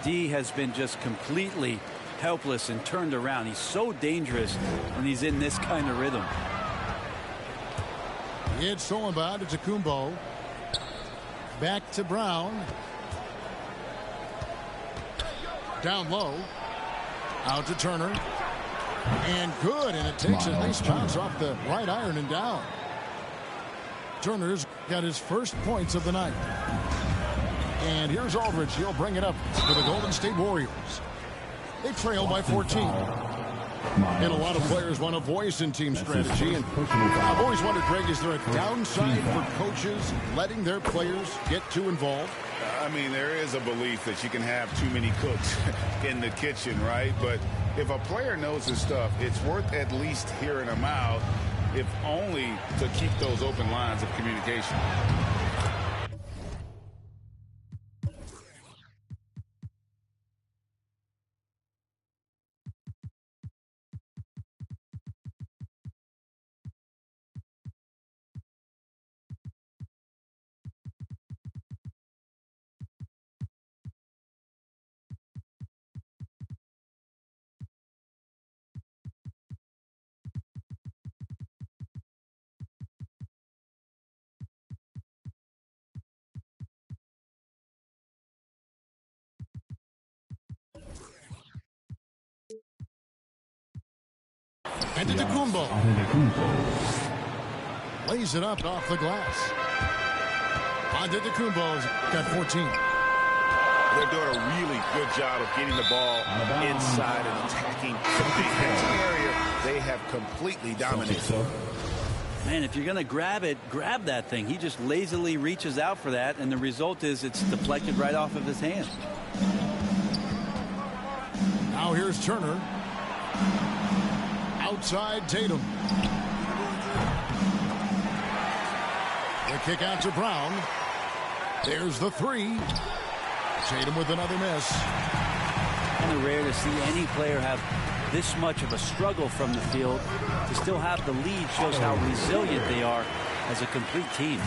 D has been just completely helpless and turned around. He's so dangerous when he's in this kind of rhythm. It's stolen by Antetokounmpo. Back to Brown. Down low. Out to Turner. And good, and it takes a nice bounce off the right iron and down. Turner's got his first points of the night. And here's Aldridge. He'll bring it up for the Golden State Warriors. They trail by 14. And a lot of players want a voice in team strategy. And I've always wondered, Greg, is there a downside for coaches letting their players get too involved? I mean, there is a belief that you can have too many cooks in the kitchen, right? But if a player knows his stuff, it's worth at least hearing him out, if only to keep those open lines of communication. Antetokounmpo lays it up off the glass. Antetokounmpo's got 14. They're doing a really good job of getting the ball inside and attacking the defensive area. They have completely dominated. Man, if you're going to grab it, grab that thing. He just lazily reaches out for that, and the result is it's deflected right off of his hand. Now here's Turner. Outside Tatum. The kick out to Brown. There's the three. Tatum with another miss. Kind of rare to see any player have this much of a struggle from the field. To still have the lead shows how resilient they are as a complete team.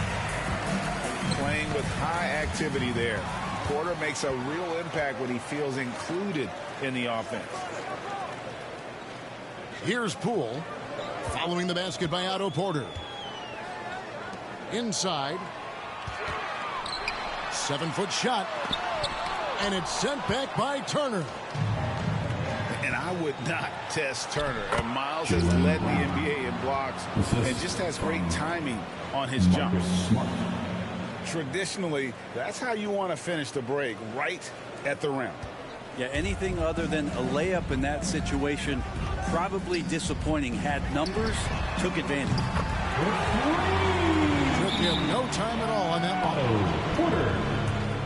Playing with high activity there. Porter makes a real impact when he feels included in the offense. Here's Poole. Following the basket by Otto Porter. Inside. 7-foot shot. And it's sent back by Turner. And I would not test Turner. And Miles has led the NBA in blocks and just has great timing on his jumps. Traditionally, that's how you want to finish the break, right at the rim. Yeah, anything other than a layup in that situation, probably disappointing. Had numbers, took advantage. Took him no time at all on that ball.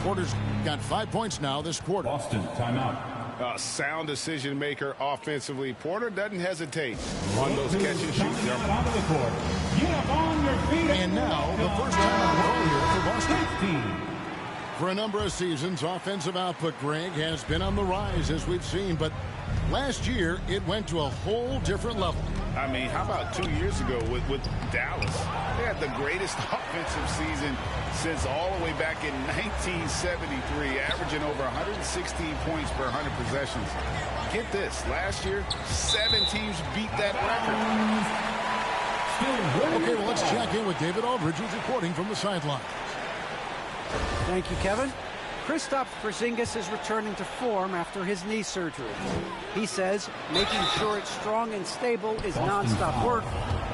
Porter's got 5 points now this quarter. Boston, timeout. A sound decision maker offensively. Porter doesn't hesitate on those catch and shoot jumpers. And now the first time on the ball here for Boston. For a number of seasons, offensive output, Greg, has been on the rise, as we've seen. But last year, it went to a whole different level. I mean, how about 2 years ago with Dallas? They had the greatest offensive season since all the way back in 1973, averaging over 116 points per 100 possessions. Get this, last year, 7 teams beat that record. Okay, well, let's check in with David Aldridge, who's reporting from the sideline. Thank you, Kevin. Kristaps Porzingis is returning to form after his knee surgery. He says making sure it's strong and stable is nonstop work.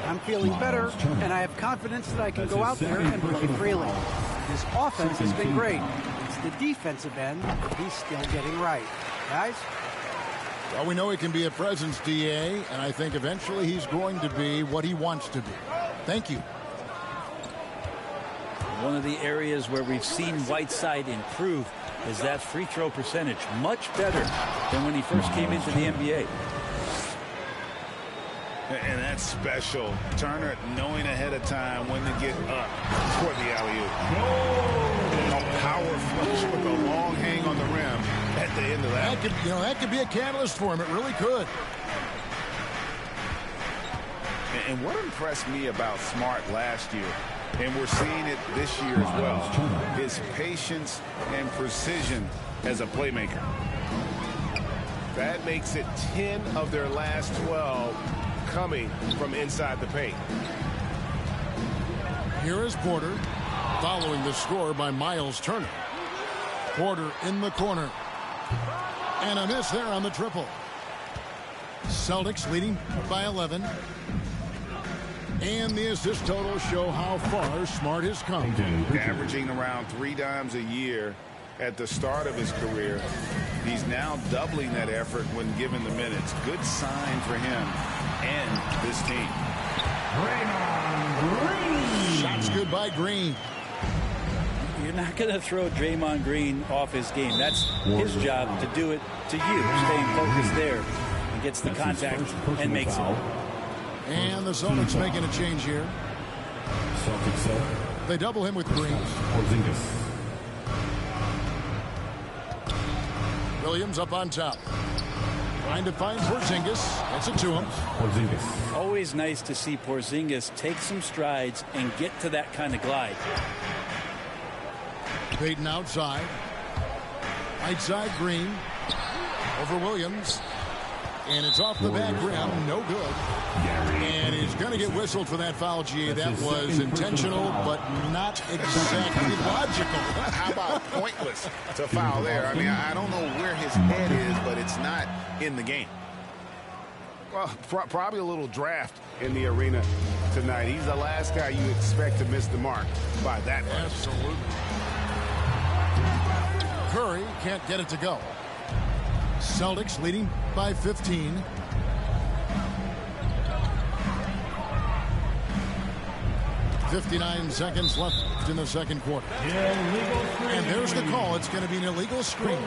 I'm feeling better, and I have confidence that I can go out there and play freely. His offense has been great. It's the defensive end he's still getting right. Guys? Well, we know he can be a presence, DA, and I think eventually he's going to be what he wants to be. Thank you. One of the areas where we've seen Whiteside improve is that free throw percentage. Much better than when he first came into the NBA. And that's special. Turner knowing ahead of time when to get up toward the alley-oop. A power flush with a long hang on the rim at the end of that. That could be a catalyst for him. It really could. And what impressed me about Smart last year, and we're seeing it this year as well, is patience and precision as a playmaker. That makes it 10 of their last 12 coming from inside the paint. Here is Porter. Following the score by Miles Turner. Porter in the corner. And a miss there on the triple. Celtics leading by 11. And the assist totals show how far Smart has come. Averaging around 3 dimes a year at the start of his career. He's now doubling that effort when given the minutes. Good sign for him and this team. Shots good by Green. You're not going to throw Draymond Green off his game. That's his job to do it to you. Staying focused there and gets the contact and makes it. And the Celtics making a change here. They double him with Green. Williams up on top. Trying to find Porzingis. Gets it to him. Always nice to see Porzingis take some strides and get to that kind of glide. Payton outside. Right side Green. Over Williams. And it's off the back rim. No good. And he's going to get whistled for that foul, G. That was intentional, but not exactly logical. How about pointless to foul there? I mean, I don't know where his head is, but it's not in the game. Well, probably a little draft in the arena tonight. He's the last guy you expect to miss the mark by that much. Absolutely. Curry can't get it to go. Celtics leading by 15. .59 seconds left in the second quarter. And there's the call. It's going to be an illegal screen.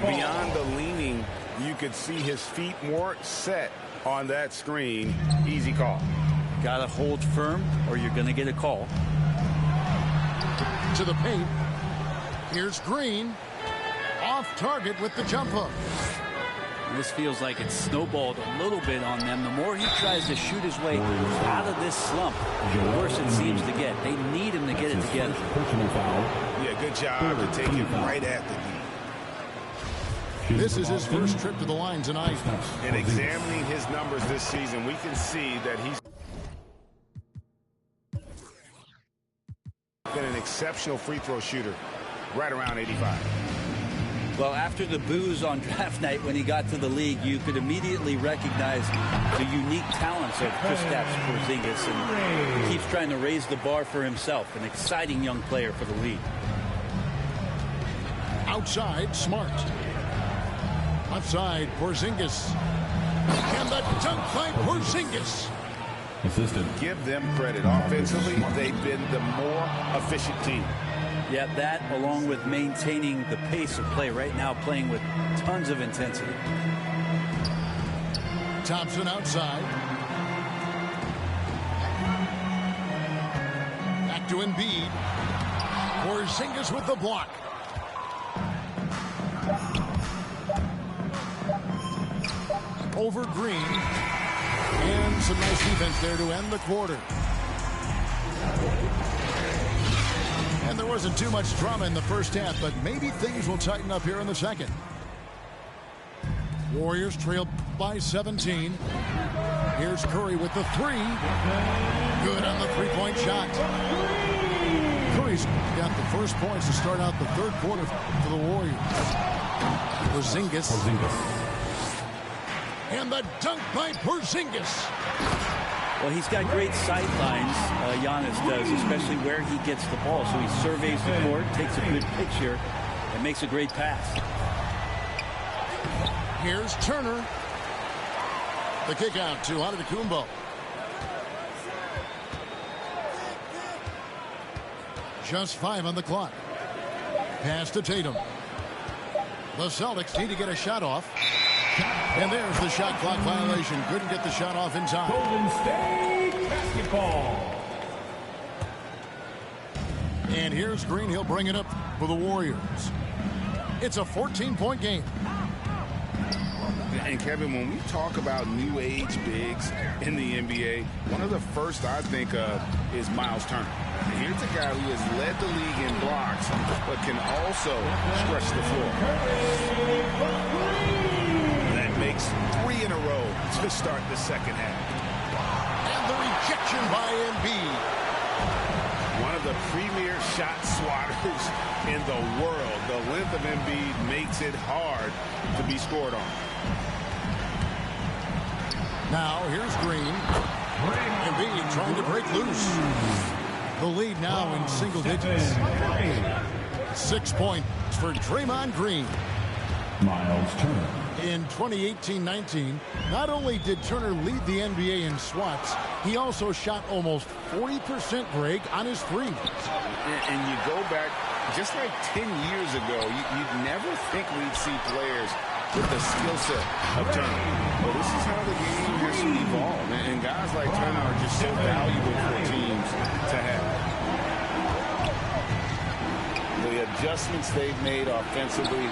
Beyond the leaning, you could see his feet more set on that screen. Easy call. Got to hold firm or you're going to get a call. To the paint. Here's Green. Off target with the jump hook. This feels like it's snowballed a little bit on them. The more he tries to shoot his way out of this slump, the worse it seems to get. They need him to get it together. Yeah, good job to take it right at the knee. This is his first trip to the line tonight. And examining his numbers this season, we can see that he's been an exceptional free throw shooter, right around 85. Well, after the boos on draft night when he got to the league, you could immediately recognize the unique talents of Kristaps Porzingis, and he keeps trying to raise the bar for himself. An exciting young player for the league. Outside, Smart. Left side, Porzingis. And the dunk by Porzingis. Give them credit. Offensively, they've been the more efficient team. Yeah, that along with maintaining the pace of play right now, playing with tons of intensity. Thompson outside. Back to Embiid. Porzingis with the block. Over Green. And some nice defense there to end the quarter. And there wasn't too much drama in the first half, but maybe things will tighten up here in the second. Warriors trail by 17. Here's Curry with the three. Good on the three-point shot. Curry's got the first points to start out the third quarter for the Warriors. Porzingis. And the dunk by Porzingis. Well, he's got great sight lines, Giannis does, especially where he gets the ball. So he surveys the court, takes a good picture, and makes a great pass. Here's Turner. The kick out to Antetokounmpo. Just 5 on the clock. Pass to Tatum. The Celtics need to get a shot off. And there's the shot clock violation. Couldn't get the shot off in time. Golden State basketball. And here's Green. He'll bring it up for the Warriors. It's a 14-point game. And Kevin, when we talk about new age bigs in the NBA, one of the first I think of is Miles Turner. And here's a guy who has led the league in blocks, but can also stretch the floor. That makes 3 in a row to start the second half. And the rejection by Embiid. One of the premier shot swatters in the world. The length of Embiid makes it hard to be scored on. Now here's Green. Embiid trying to break loose. The lead now in single digits. 6 points for Draymond Green. Miles Turner. In 2018-19, not only did Turner lead the NBA in swats, he also shot almost 40%, Greg, on his threes. And you go back just like 10 years ago, you'd never think we'd see players with the skill set of Turner. But this is how the game has evolved. And guys like Turner are just so valuable for teams to have. The adjustments they've made offensively,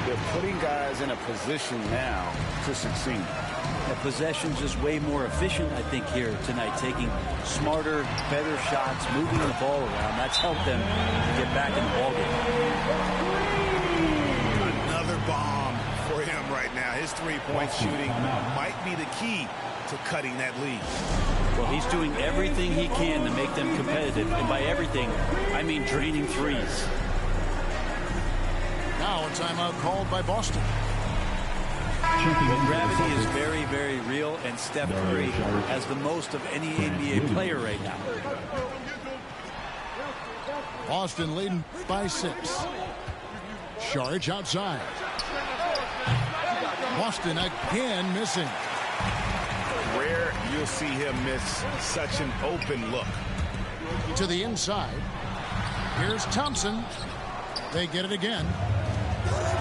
they're putting guys in a position now to succeed. The possession's just way more efficient, I think, here tonight, taking smarter, better shots, moving the ball around. That's helped them get back in the ballgame. Another bomb for him right now. His three-point shooting might be the key to cutting that lead. Well, he's doing everything he can to make them competitive. And by everything, I mean draining threes. Now a timeout called by Boston. Well, gravity is very, very real, and Steph Curry has the most of any NBA player right now. Boston leading by 6. Charge outside. Boston again missing. Rare you'll see him miss such an open look. To the inside. Here's Thompson. They get it again.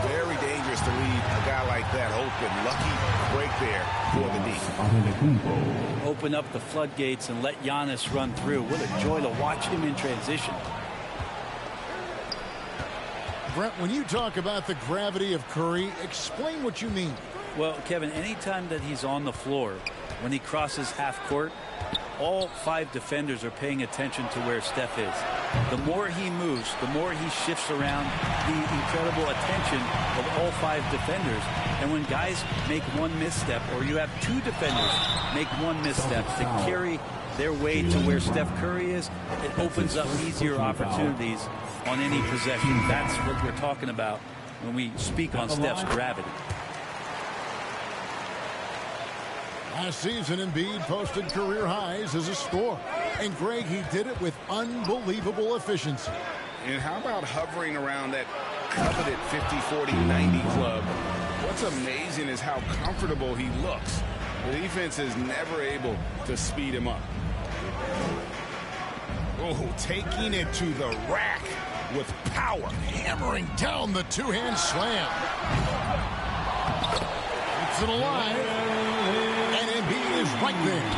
Very dangerous to leave a guy like that open. Lucky break there for the D. Open up the floodgates and let Giannis run through. What a joy to watch him in transition. Brett, when you talk about the gravity of Curry, explain what you mean. Well, Kevin, anytime that he's on the floor, when he crosses half court, all 5 defenders are paying attention to where Steph is. The more he moves, the more he shifts around, the incredible attention of all 5 defenders. And when guys make one misstep, or you have 2 defenders make one misstep to carry their way to where Steph Curry is, it opens up easier opportunities on any possession. That's what we're talking about when we speak on Steph's gravity. Last season, Embiid posted career highs as a scorer. And, Greg, he did it with unbelievable efficiency. And how about hovering around that coveted 50, 40, 90 club? What's amazing is how comfortable he looks. The defense is never able to speed him up. Oh, taking it to the rack with power. Hammering down the two-hand slam. Keeps it alive. And Embiid is right there.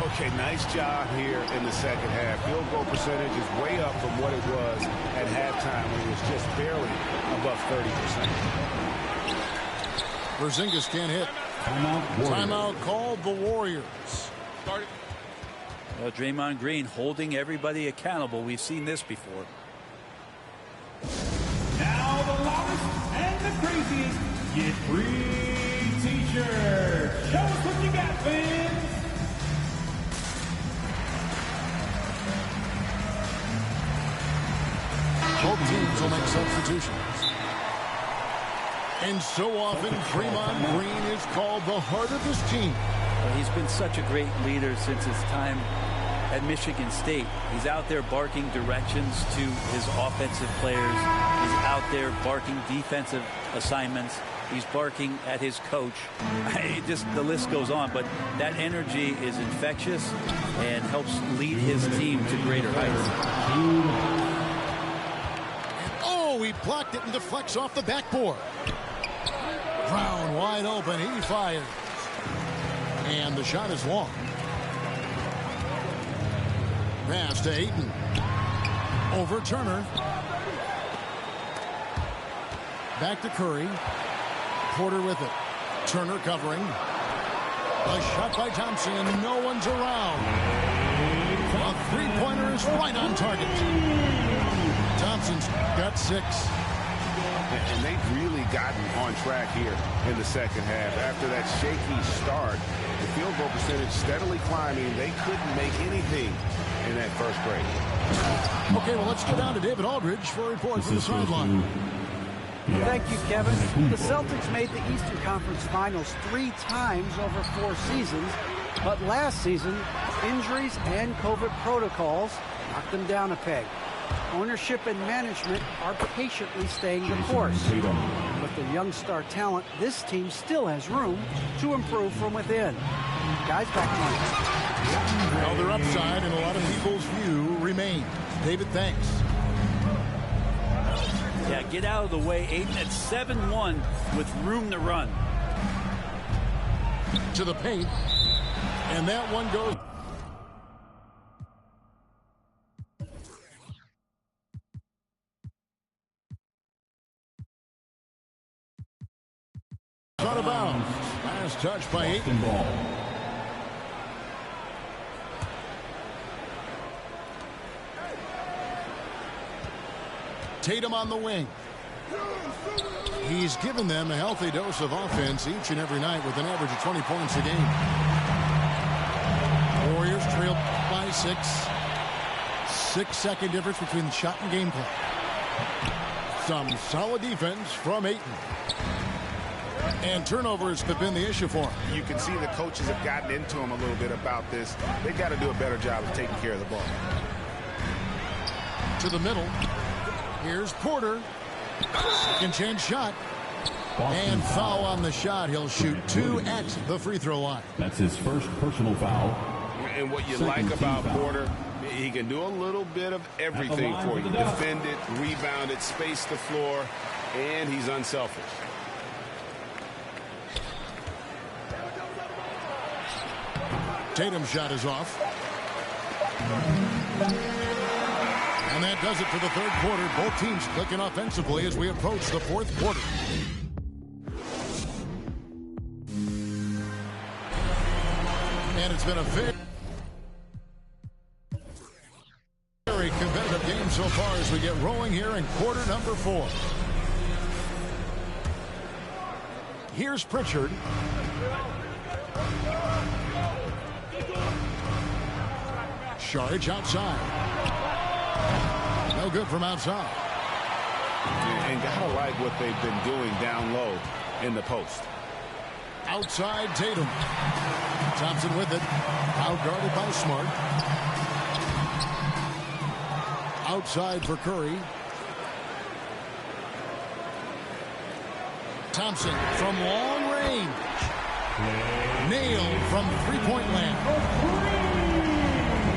Okay, nice job here in the second half. Field goal percentage is way up from what it was at halftime when it was just barely above 30%. Porzingis can't hit. Timeout called the Warriors. Well, Draymond Green holding everybody accountable. We've seen this before. Now the loudest and the craziest get free t-shirts. Show us what you got, fans. Both teams will make substitutions. And so often, Draymond Green is called the heart of his team. Well, he's been such a great leader since his time at Michigan State. He's out there barking directions to his offensive players. He's out there barking defensive assignments. He's barking at his coach. The list goes on, but that energy is infectious and helps lead his team to greater heights. He blocked it and deflects off the backboard. Brown wide open. He fires. And the shot is long. Pass to Ayton. Over Turner. Back to Curry. Porter with it. Turner covering. A shot by Thompson, and no one's around. A three-pointer is right on target. Thompson's got 6. And they've really gotten on track here in the second half. After that shaky start, the field goal percentage steadily climbing. They couldn't make anything in that first break. Okay, well, let's go down to David Aldridge for a report from the sideline. Thank you, Kevin. The Celtics made the Eastern Conference Finals 3 times over 4 seasons, but last season, injuries and COVID protocols knocked them down a peg. Ownership and management are patiently staying the course. With their young star talent, this team still has room to improve from within. Guys, back to you. Well, their upside in a lot of people's view remains. David, thanks. Yeah, get out of the way. Ayton at 7-1 with room to run. To the paint. And that one goes. Out of bounds. Last touch by Ayton. Tatum on the wing. He's given them a healthy dose of offense each and every night with an average of 20 points a game. Warriors trail by 6. 6-second difference between the shot and game clock. Some solid defense from Ayton. And turnovers have been the issue for him. You can see the coaches have gotten into him a little bit about this. They've got to do a better job of taking care of the ball. To the middle. Here's Porter. Second chance shot. And foul on the shot. He'll shoot 2 at the free throw line. That's his first personal foul. And what you like about Porter, he can do a little bit of everything for you. Defend it, rebound it, space the floor, and he's unselfish. Tatum's shot is off. And that does it for the third quarter. Both teams clicking offensively as we approach the fourth quarter. And it's been a very competitive game so far as we get rolling here in quarter number 4. Here's Pritchard. Saric outside. No good from outside. And gotta like what they've been doing down low in the post. Outside Tatum. Thompson with it. Outguarded by Smart. Outside for Curry. Thompson from long range. Nailed from three-point land.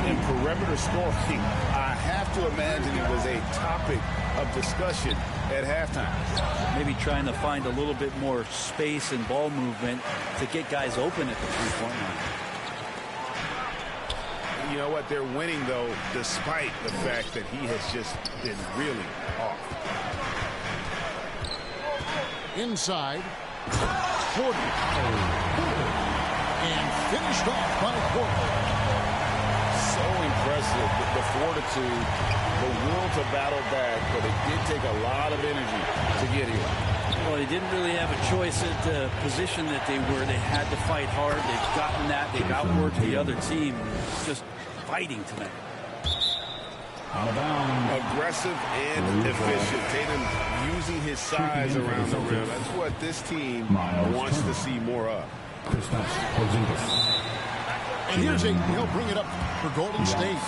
In perimeter scoring, I have to imagine it was a topic of discussion at halftime. Maybe trying to find a little bit more space and ball movement to get guys open at the three-point line. You know what? They're winning, though, despite the fact that he has just been really off. Inside. Porter. And finished off by Porter. So impressive, the fortitude, the will to battle back, but it did take a lot of energy to get here. Well, they didn't really have a choice at the position that they were. They had to fight hard. They've gotten that. They've outworked the other team. Just fighting tonight. Out of bounds. Aggressive and efficient. Tatum using his size around the rim. That's what this team wants to see more of. And here's Ayton. He'll bring it up for Golden State.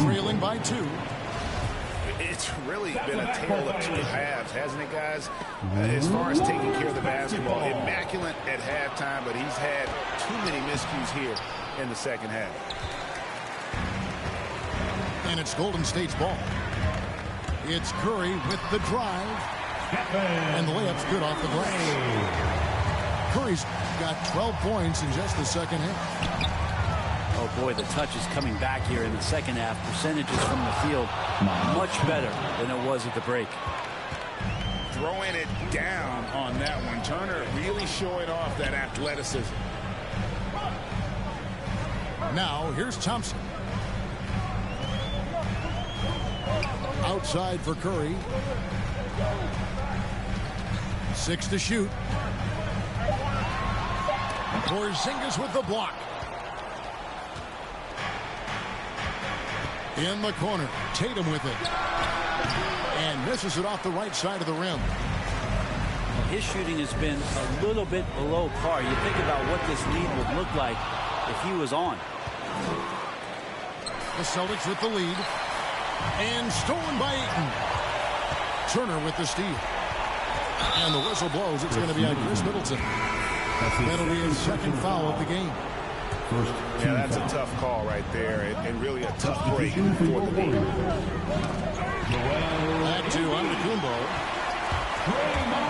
Trailing by 2. It's really been a tale of 2 halves, hasn't it, guys? As far as taking care of the basketball. Immaculate at halftime, but he's had too many miscues here in the second half. And it's Golden State's ball. It's Curry with the drive. And the layup's good off the glass. Curry's got 12 points in just the second half. Oh, boy, the touch is coming back here in the second half. Percentages from the field much better than it was at the break. Throwing it down on that one. Turner really showing off that athleticism. Now, here's Thompson. Outside for Curry. 6 to shoot. Porzingis with the block. In the corner, Tatum with it. And misses it off the right side of the rim. His shooting has been a little bit below par. You think about what this lead would look like if he was on. The Celtics with the lead. And stolen by Ayton. Turner with the steal. And the whistle blows. It's going to be on Chris Middleton. That'll be his second foul of the game. Yeah, that's a tough call right there, and really a tough break for the team. Back to Antetokounmpo.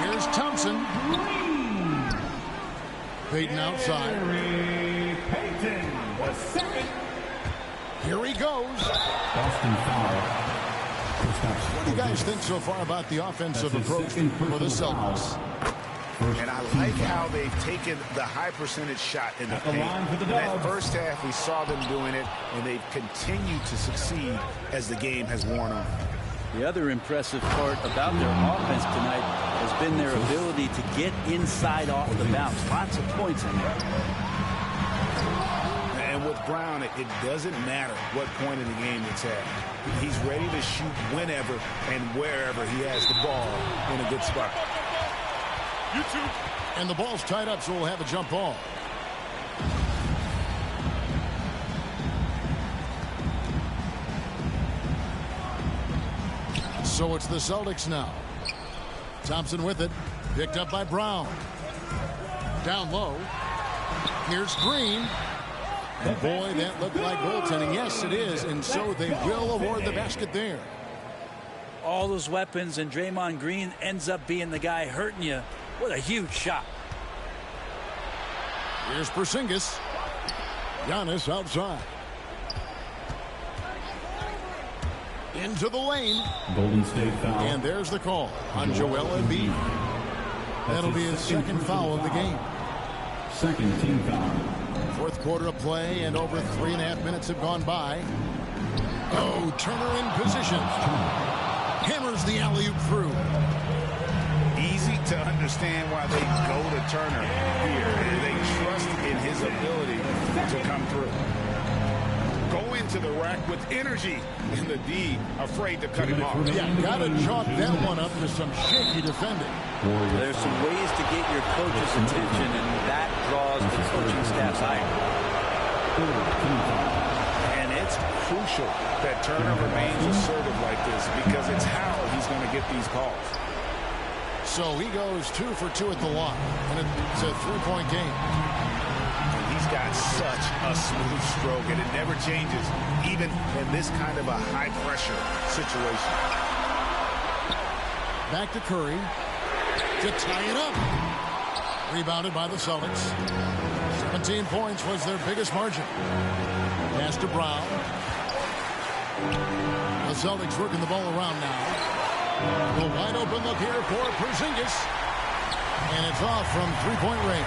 Here's Thompson. Payton outside. Here he goes. Boston foul. What do you guys think so far about the offensive approach for the Celtics? And I like how they've taken the high percentage shot in the paint. In that first half, we saw them doing it, and they've continued to succeed as the game has worn on. The other impressive part about their offense tonight has been their ability to get inside off the bounce. Lots of points in there. And with Brown, it doesn't matter what point in the game it's at. He's ready to shoot whenever and wherever he has the ball in a good spot. And the ball's tied up, so we'll have a jump ball. So it's the Celtics now. Thompson with it. Picked up by Brown. Down low. Here's Green. And boy, that looked like goaltending. Yes, it is. And so they will award the basket there. All those weapons, and Draymond Green ends up being the guy hurting you. What a huge shot. Here's Porzingis. Giannis outside. Into the lane. Golden State foul. And there's the call on Joel Embiid. That'll be his second foul of the game. Second team foul. Fourth quarter of play, and over 3.5 minutes have gone by. Oh, Turner in position. Hammers the alley-oop through. Easy to understand why they go to Turner here. They trust in his ability to come through. Go into the rack with energy, and the D afraid to cut him off. Yeah, gotta chalk that one up to some shaky defending. There's some ways to get your coach's attention, and that draws the coaching staff's ire. And it's crucial that Turner remains assertive like this, because it's how he's going to get these calls. So he goes 2 for 2 at the line, and it's a 3-point game. And he's got such a smooth stroke, and it never changes, even in this kind of a high-pressure situation. Back to Curry to tie it up. Rebounded by the Celtics. 17 points was their biggest margin. Pass to Brown. The Celtics working the ball around now. The wide open look here for Porzingis. And it's off from 3-point range.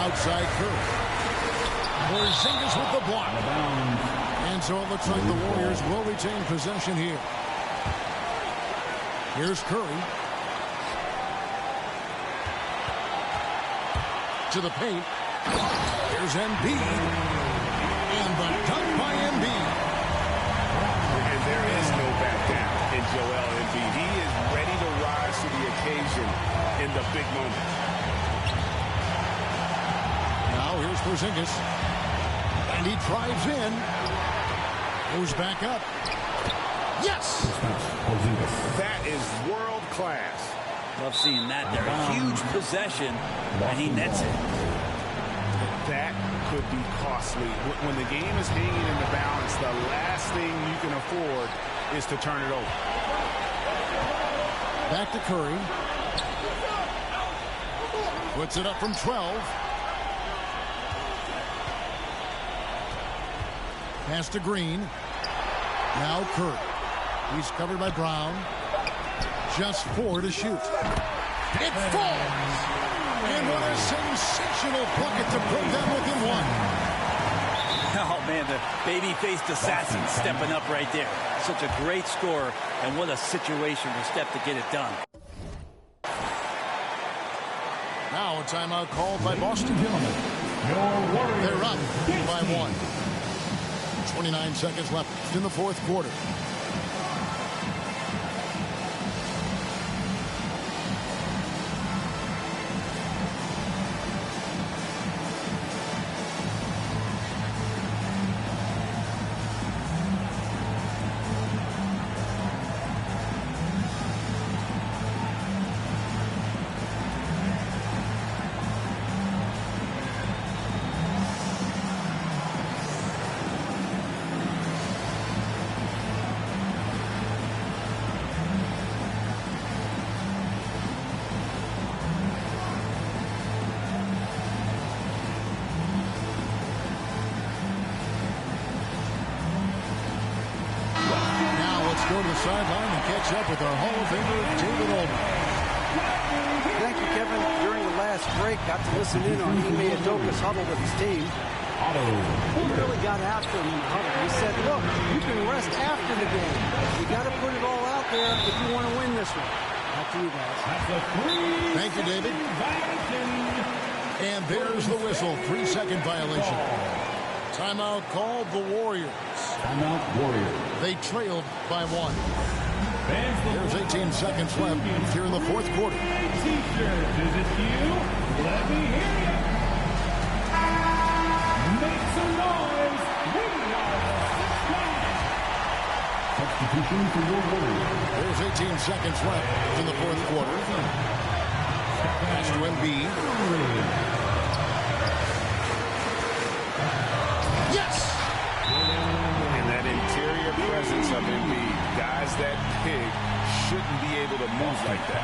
Outside Curry. Porzingis with the block. And so it looks like the Warriors will retain possession here. Here's Curry. To the paint. Here's Embiid. And the dunk by Embiid. And there is no back down in Joel Embiid. He is ready to rise to the occasion in the big moment. Now here's Porzingis. And he drives in. Goes back up. Yes! That is world class. Love seeing that there. A huge possession, and he nets it. That could be costly. When the game is hanging in the balance, the last thing you can afford is to turn it over. Back to Curry. Puts it up from 12. Pass to Green. Now Curry. He's covered by Brown. Just 4 to shoot. It falls! And what a sensational bucket to put them within 1. Oh, man, the baby-faced assassin stepping up right there. Such a great scorer, and what a situation for Steph to get it done. Now a timeout called by Boston. They're up by 1. 29 seconds left in the fourth quarter. Go to the sideline and catch up with our Hall of Famer, David Aldridge. Thank you, Kevin. During the last break, got to listen in on Ime Udoka's huddle with his team. He really got after him in the huddle. He said, look, you can rest after the game. You got to put it all out there if you want to win this one. Back to you guys. Thank you, David. And there's the whistle. 3-second violation. Timeout called the Warriors. Timeout Warriors. They trailed by 1. There's 18 seconds left here in the fourth quarter. T-shirts, is it you? Let me hear you. Make some noise. We are the sixth man. Substitution for your Warriors. There's 18 seconds left in the fourth quarter. Pass to Embiid. Presence of Embiid. Guys that big shouldn't be able to move like that.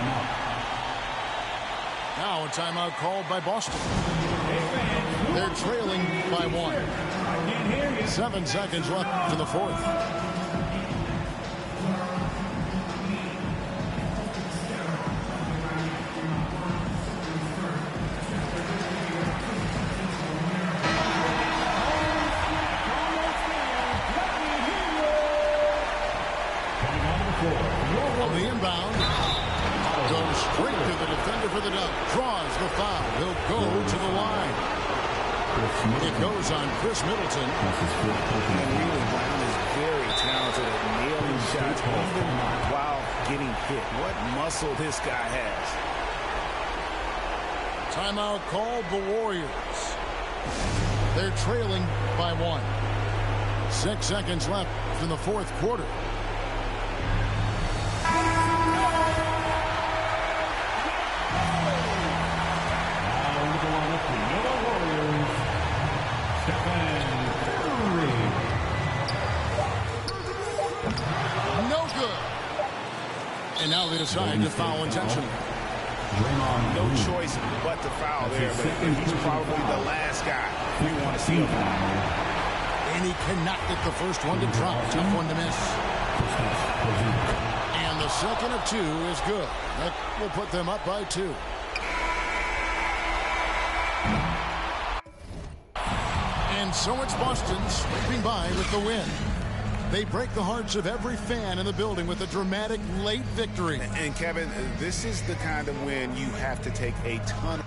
Now a timeout called by Boston. They're trailing by 1. 7 seconds left in the fourth. On the inbound, goes straight to the defender for the dunk. Draws the foul. He'll go to the line. It goes on Chris Middleton. And really, Brown is very talented at nailing shots, even while getting hit. What muscle this guy has. Timeout called the Warriors. They're trailing by 1. 6 seconds left in the fourth quarter. No good. And now they decide to foul intentionally. No choice but to foul there, but he's probably the last guy we want to see him. And he cannot get the first one to drop. Tough one to miss. And the second of 2 is good. That will put them up by 2. And so it's Boston sweeping by with the win. They break the hearts of every fan in the building with a dramatic late victory. And Kevin, this is the kind of win you have to take a ton of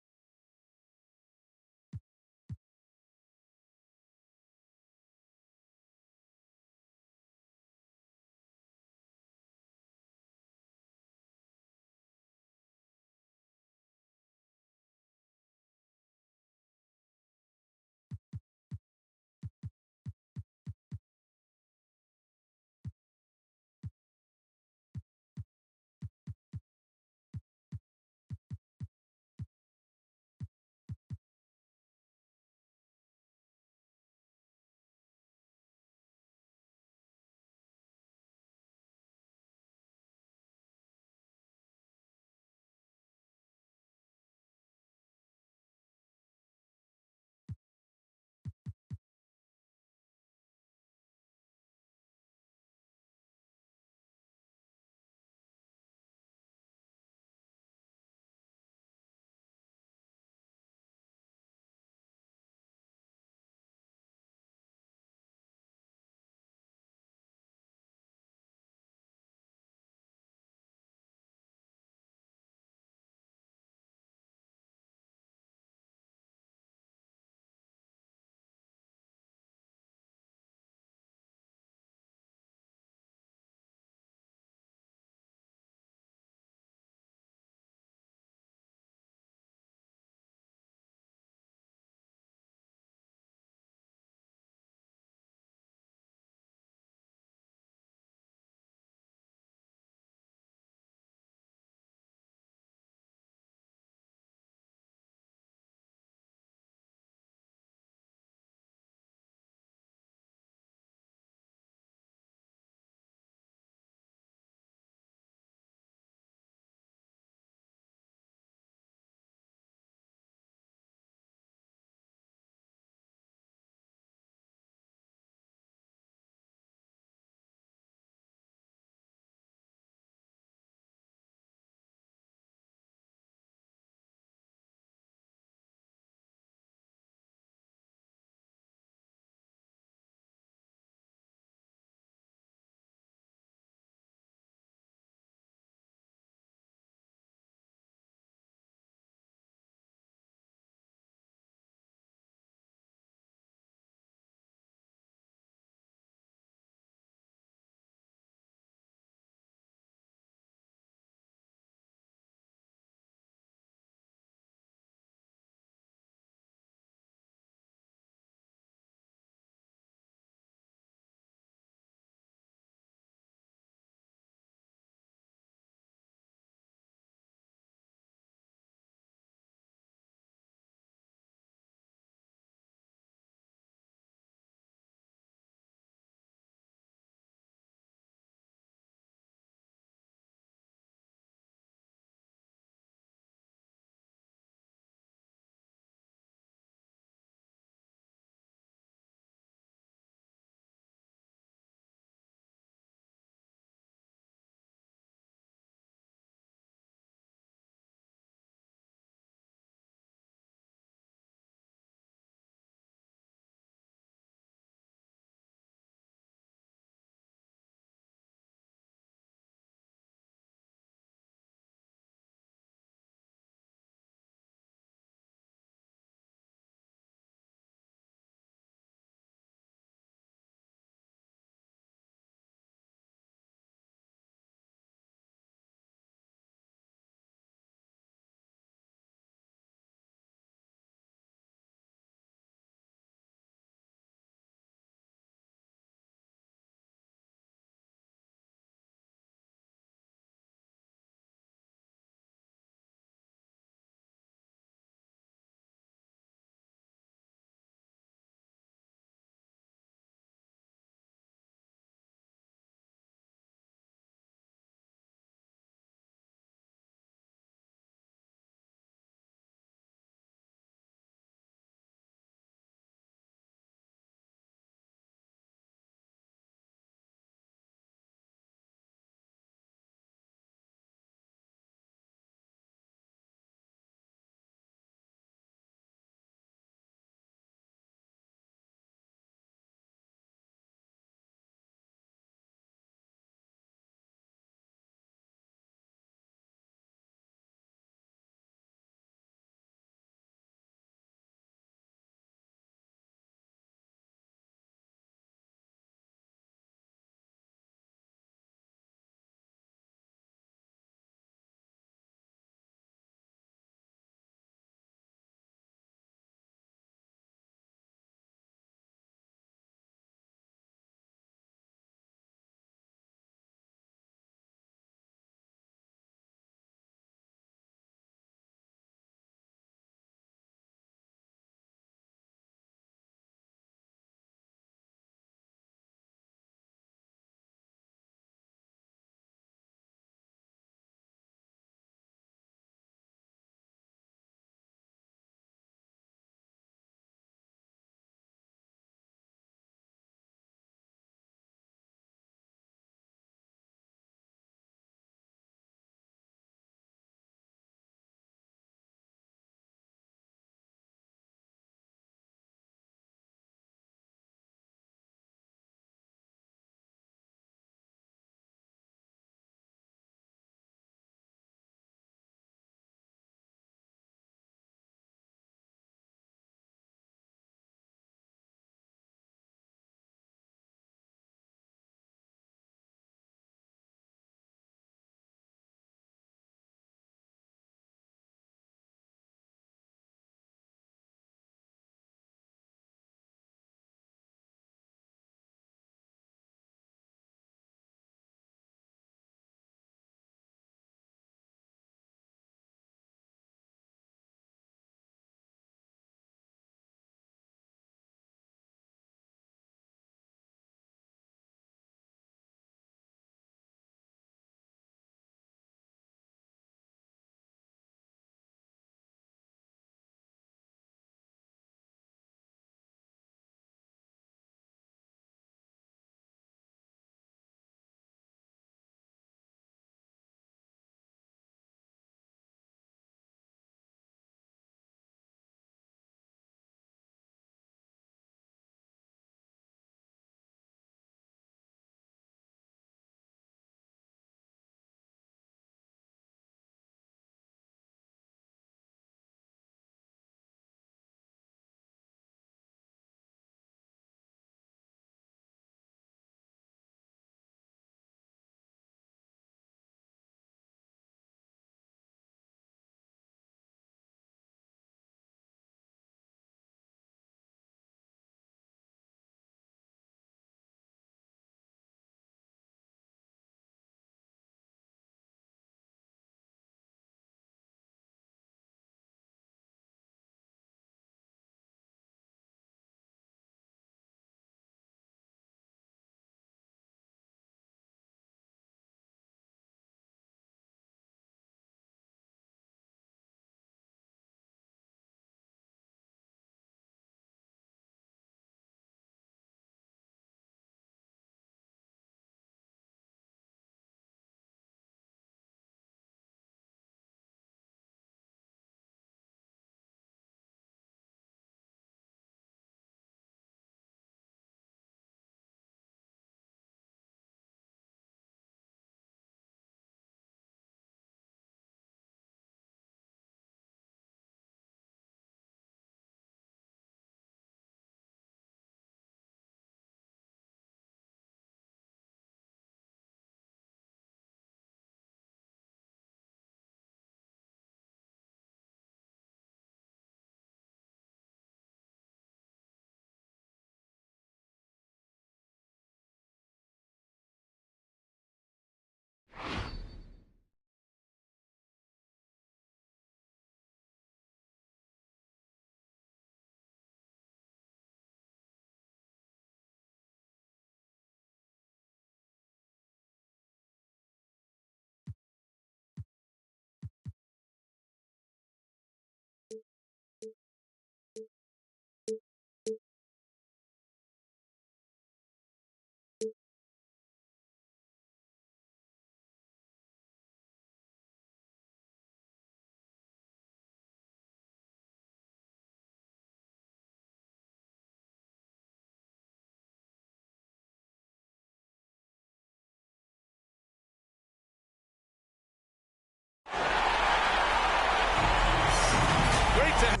straight to...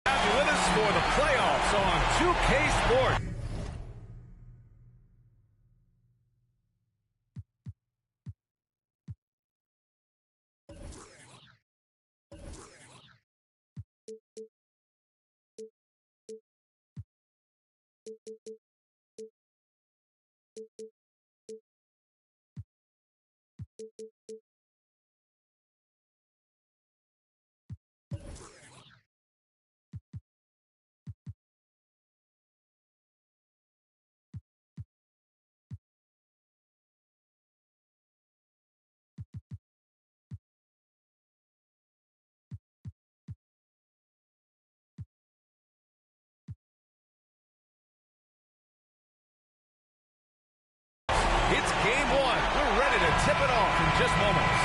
with us for the playoffs on 2K Sports. It's game one. We're ready to tip it off in just moments.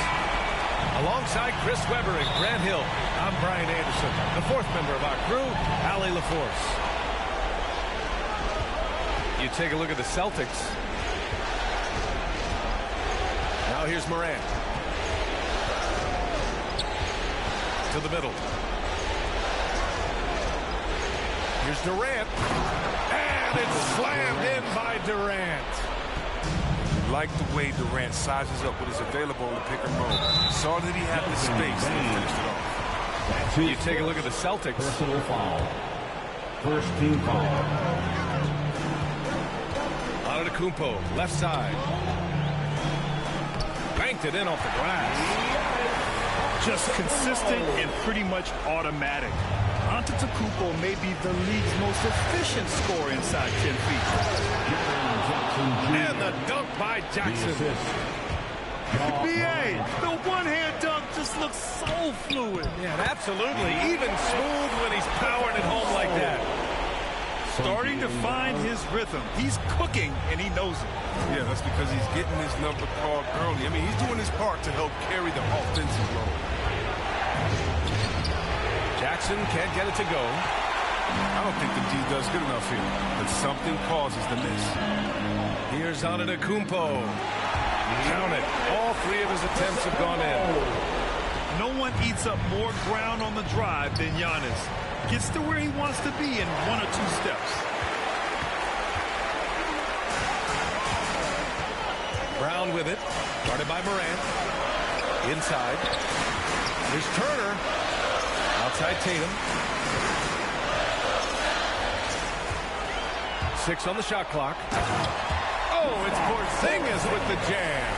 Alongside Chris Webber and Grant Hill, I'm Brian Anderson, the fourth member of our crew, Allie LaForce. You take a look at the Celtics. Now here's Morant. To the middle. Here's Durant. And it's slammed in by Durant. Like the way Durant sizes up what is available in the pick and roll. Saw that he had the space and finished it off. You take a look at the Celtics. Personal foul. First team foul. Antetokounmpo, left side. Banked it in off the glass. Just consistent and pretty much automatic. Antetokounmpo may be the league's most efficient scorer inside 10 feet. And the dunk by Jackson. BA, the one-hand dunk just looks so fluid. Yeah, absolutely. Even smooth when he's powering it home like that. Starting to find his rhythm. He's cooking, and he knows it. Yeah, that's because he's getting his number called early. I mean, he's doing his part to help carry the offensive load. Jackson can't get it to go. I don't think the D does good enough here, but something causes the miss. Here's Antetokounmpo. Count it. All three of his attempts have gone in. No one eats up more ground on the drive than Giannis. Gets to where he wants to be in 1 or 2 steps. Brown with it. Guarded by Morant. Inside. Here's Turner. Outside Tatum. 6 on the shot clock. Oh, it's Porzingis with the jam.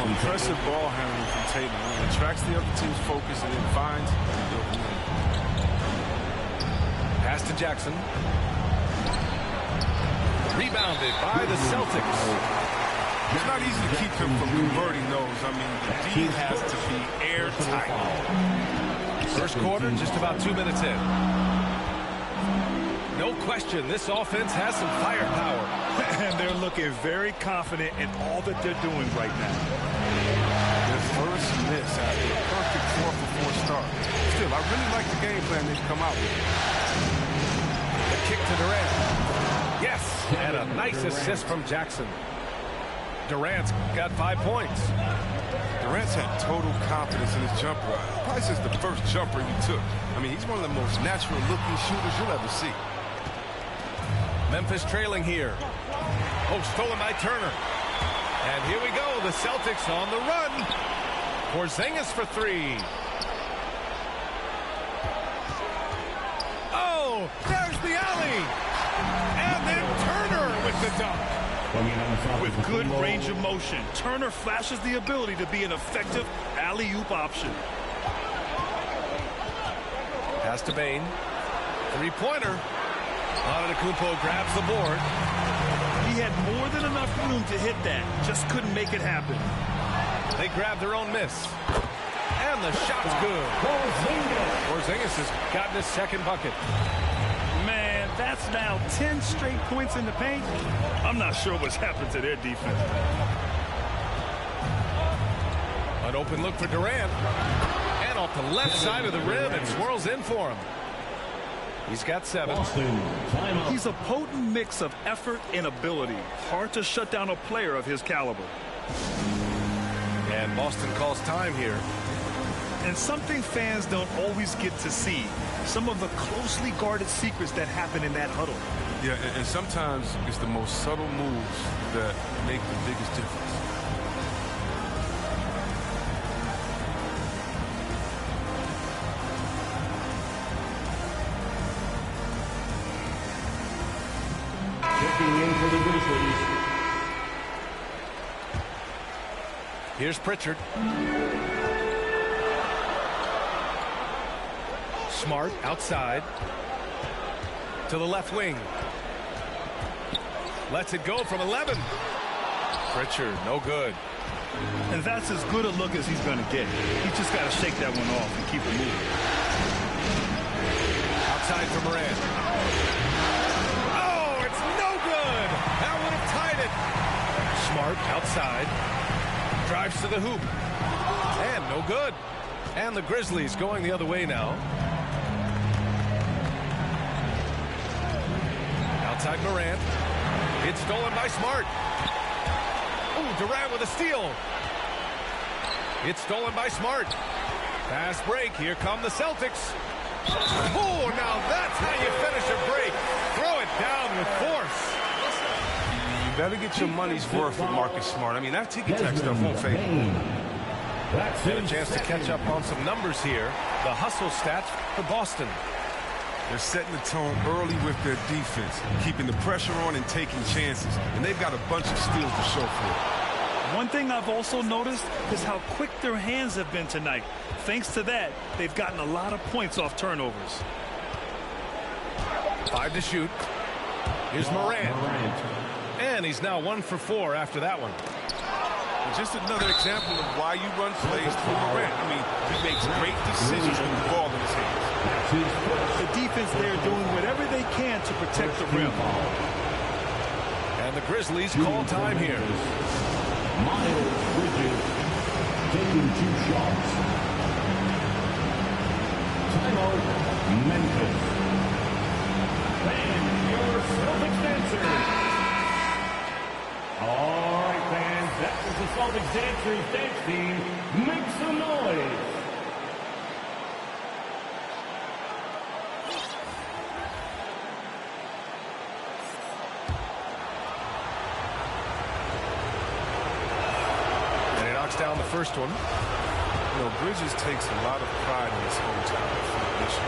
Impressive ball handling from Tatum. He attracts the other team's focus and then finds the open lane. Pass to Jackson. Rebounded by the Celtics. It's not easy to keep him from converting those. I mean, the D has to be airtight. First quarter, just about 2 minutes in. No question, this offense has some firepower. And they're looking very confident in all that they're doing right now. Their first miss after a perfect 4-for-4 start. Still, I really like the game plan they've come out with. The kick to Durant. Yes, and a nice assist from Jackson. Durant's got 5 points. Durant's had total confidence in his jumper. Probably since the first jumper he took. I mean, he's one of the most natural-looking shooters you'll ever see. Memphis trailing here. Oh, stolen by Turner. And here we go. The Celtics on the run. Porzingis for 3. Oh, there's the alley. And then Turner with the dunk. With good range of motion, Turner flashes the ability to be an effective alley-oop option. Pass to Bane. 3-pointer. Antetokounmpo grabs the board. He had more than enough room to hit that. Just couldn't make it happen. They grab their own miss. And the shot's good. Porzingis has gotten his second bucket. Man, that's now 10 straight points in the paint. I'm not sure what's happened to their defense. An open look for Durant. And off the left side of the rim, it swirls in for him. He's got 7. He's a potent mix of effort and ability. Hard to shut down a player of his caliber. And Boston calls time here. And something fans don't always get to see. Some of the closely guarded secrets that happen in that huddle. Yeah, and sometimes it's the most subtle moves that make the biggest difference. Checking in for the Grizzlies. Here's Pritchard. Smart outside to the left wing. Lets it go from 11. Pritchard, no good. And that's as good a look as he's going to get. He's just got to shake that one off and keep it moving. Outside for Morant. Oh, it's no good. That would have tied it. Smart outside. Drives to the hoop. And no good. And the Grizzlies going the other way now. Outside Morant. It's stolen by Smart. Ooh, Durant with a steal. It's stolen by Smart. Fast break. Here come the Celtics. Oh, now that's how you finish a break. Throw it down with force. You better get your money's worth with Marcus Smart. I mean, that ticky-tack stuff won't fade. And a chance to catch up on some numbers here. The hustle stats for Boston. They're setting the tone early with their defense, keeping the pressure on and taking chances. And they've got a bunch of steals to show for it. One thing I've also noticed is how quick their hands have been tonight. Thanks to that, they've gotten a lot of points off turnovers. 5 to shoot. Here's Morant. And he's now 1 for 4 after that one. Just another example of why you run plays through Morant. I mean, he makes great decisions with the ball in his hands. The defense there doing whatever they can to protect the rim. And the Grizzlies call time here. Miles Bridges taking 2 shots. Timeout, Memphis. And your Celtics dancers. All right, fans, that was the Celtics dancers dance team. Make some noise. Down the first one. You know, Bridges takes a lot of pride in his hometown mission.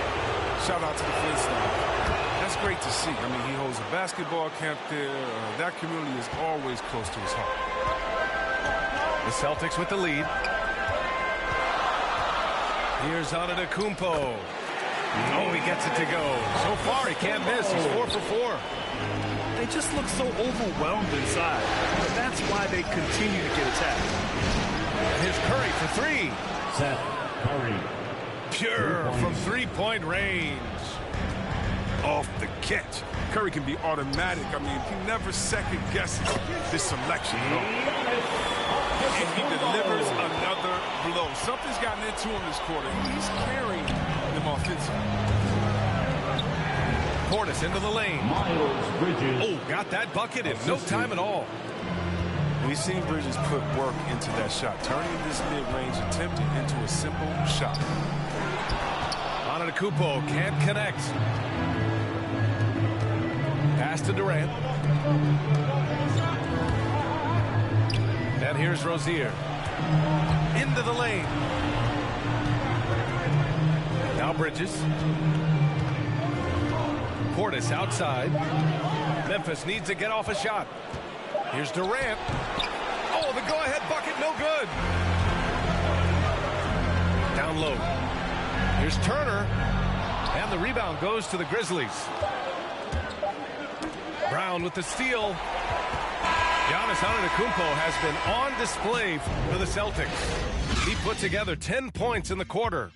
Shout out to the Flint Line. That's great to see. I mean, he holds a basketball camp there. That community is always close to his heart. The Celtics with the lead. Here's Antetokounmpo. Oh, he gets it to go. So far, he can't miss. He's 4 for 4. They just look so overwhelmed inside. But that's why they continue to get attacked. And here's Curry for 3. Seth Curry. Pure from 3-point range. Off the catch. Curry can be automatic. I mean, he never second guesses his selection. And he delivers another blow. Something's gotten into him this quarter. He's carrying them offensively. Portis into the lane. Miles Bridges. Oh, got that bucket in no time at all. We've seen Bridges put work into that shot, turning this mid-range attempt into a simple shot. Antetokounmpo can't connect. Pass to Durant. And here's Rozier. Into the lane. Now Bridges. Portis outside. Memphis needs to get off a shot. Here's Durant. Oh, the go-ahead bucket, no good. Down low. Here's Turner. And the rebound goes to the Grizzlies. Brown with the steal. Giannis Antetokounmpo has been on display for the Celtics. He put together 10 points in the quarter.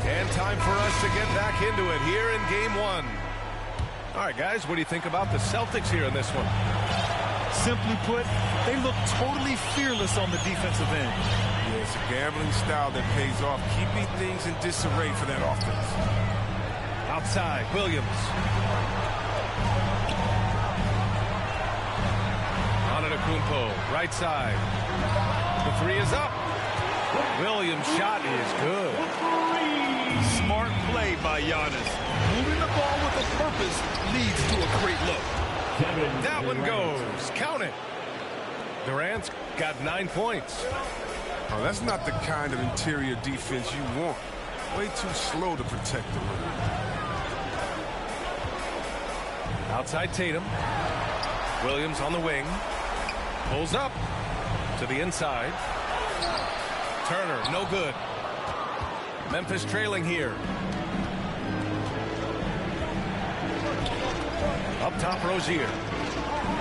And time for us to get back into it here in Game 1. All right, guys, what do you think about the Celtics here in this one? Simply put, they look totally fearless on the defensive end. Yeah, it's a gambling style that pays off, keeping things in disarray for that offense. Outside, Williams. Antetokounmpo, right side. The three is up. Williams' shot is good. Smart play by Giannis. Moving the ball with a purpose leads to a great look. That one goes. Count it. Durant's got 9 points. Oh, that's not the kind of interior defense you want. Way too slow to protect the rim. Outside Tatum. Williams on the wing. Pulls up to the inside. Turner, no good. Memphis trailing here. Up top, Rozier.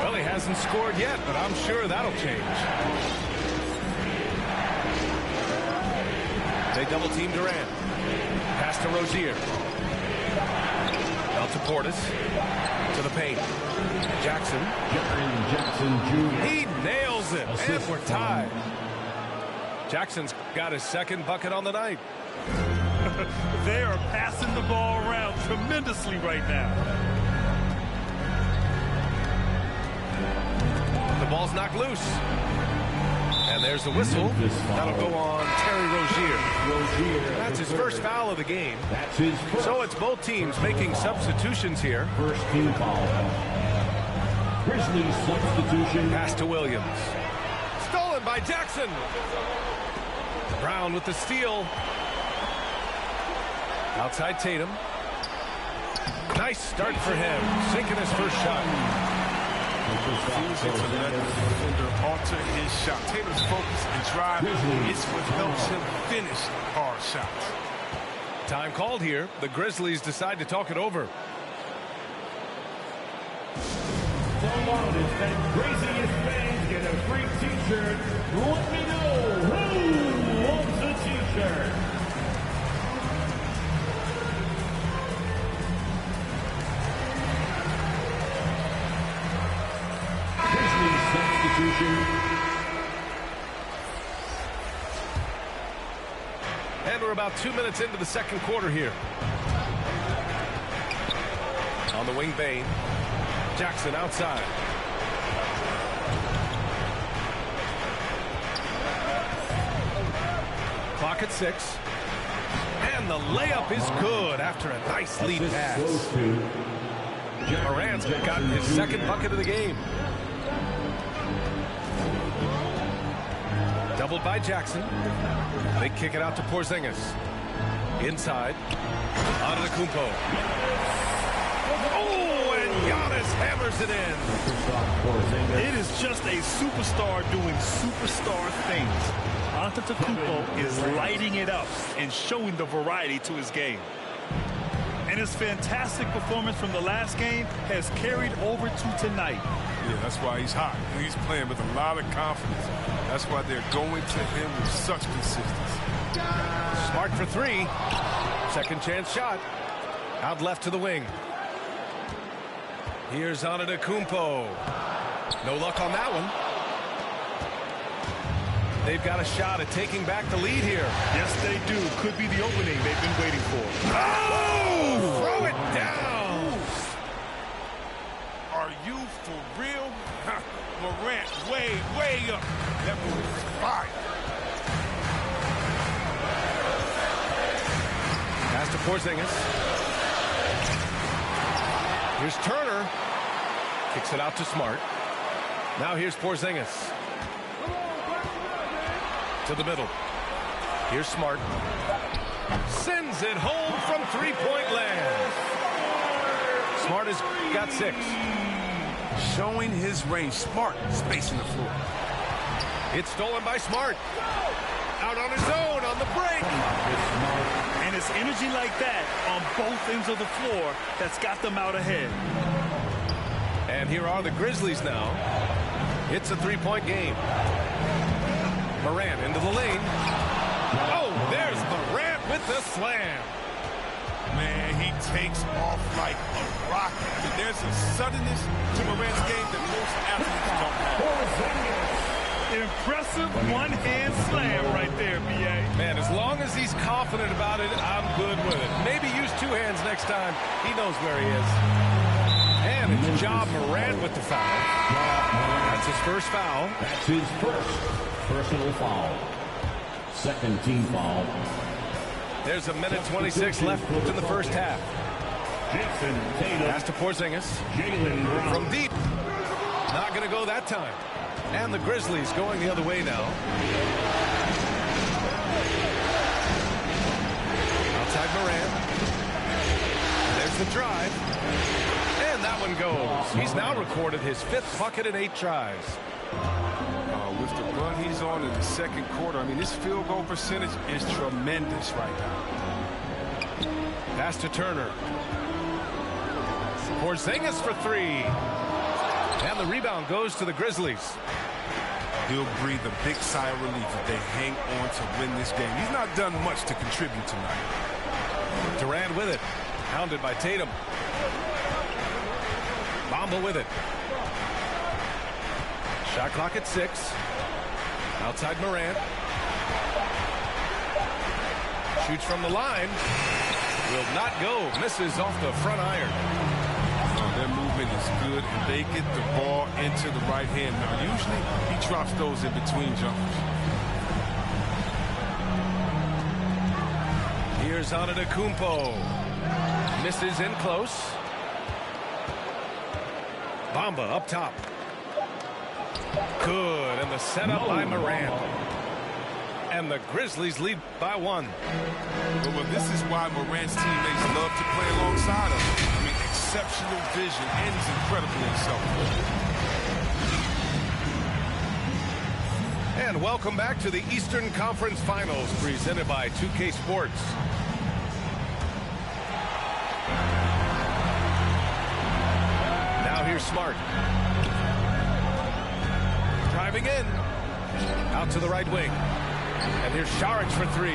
Well, he hasn't scored yet, but I'm sure that'll change. They double-team Durant. Pass to Rozier. Out to Portis. To the paint. Jackson. He nails it, and we're tied. Jackson's got his second bucket on the night. They are passing the ball around tremendously right now. The ball's knocked loose. And there's the whistle. That'll go on Terry Rozier. That's his first foul of the game. So it's both teams making substitutions here. First team foul. Grizzlies substitution. Pass to Williams. Stolen by Jackson. Brown with the steal. Outside Tatum. Nice start for him. Sinking his first shot. Refusing to let the defender alter his shot. Tatum's focus and drive is what helps him finish hard shots. Time called here. The Grizzlies decide to talk it over. So notice that craziest fans get a free t-shirt. Let me know who wants a t-shirt. And we're about 2 minutes into the second quarter here. On the wing, Bane. Jackson outside. Clock at 6. And the layup is good after a nice lead pass. Morant's gotten his second bucket of the game. Doubled by Jackson. They kick it out to Porzingis. Inside. Antetokounmpo. Oh, and Giannis hammers it in. It is just a superstar doing superstar things. Antetokounmpo is lighting it up and showing the variety to his game. And his fantastic performance from the last game has carried over to tonight. Yeah, that's why he's hot. He's playing with a lot of confidence. That's why they're going to him with such consistency. Smart for three. Second chance shot. Out left to the wing. Here's Antetokounmpo. No luck on that one. They've got a shot at taking back the lead here. Yes, they do. Could be the opening they've been waiting for. Oh! Throw it down! Are you for real? Morant way up. That move is fire. Pass to Porzingis. Here's Turner. Kicks it out to Smart. Now here's Porzingis. To the middle. Here's Smart. Sends it home from three-point land. Smart has got 6. Showing his range. Smart spacing the floor. It's stolen by Smart. Out on his own on the break. And it's energy like that on both ends of the floor that's got them out ahead. And here are the Grizzlies now. It's a three-point game. Morant into the lane. Oh, there's Morant with the slam. Man, he takes off like a rocket. I mean, there's a suddenness to Morant's game that most athletes don't have. Impressive one-hand slam right there, B.A. Man, as long as he's confident about it, I'm good with it. Maybe use two hands next time. He knows where he is. And it's Ja Morant with the foul. That's his first foul. That's his first personal foul. Second team foul. There's a minute 26 left in the first half. Jason Tatum. Pass to Porzingis. Jaylen Brown. From deep. Not going to go that time. And the Grizzlies going the other way now. Outside Morant. There's the drive. And that one goes. He's now recorded his 5th bucket in 8 tries. With the run he's on in the second quarter, I mean, his field goal percentage is tremendous right now. Pass to Turner. Porzingis for 3. And the rebound goes to the Grizzlies. He'll breathe a big sigh of relief if they hang on to win this game. He's not done much to contribute tonight. Durant with it. Hounded by Tatum. Bamba with it. Shot clock at 6. Outside Morant. Shoots from the line. Will not go. Misses off the front iron. Their movement is good. They get the ball into the right hand. Now, usually he drops those in between jumpers. Here's Antetokounmpo. Misses in close. Bamba up top. Good. And the setup by Morant. And the Grizzlies lead by 1. Well, this is why Morant's teammates love to play alongside him. I mean, exceptional vision, and he's incredibly selfless. And welcome back to the Eastern Conference Finals presented by 2K Sports. Now here's Smart. Driving in. Out to the right wing. And here's Saric for 3.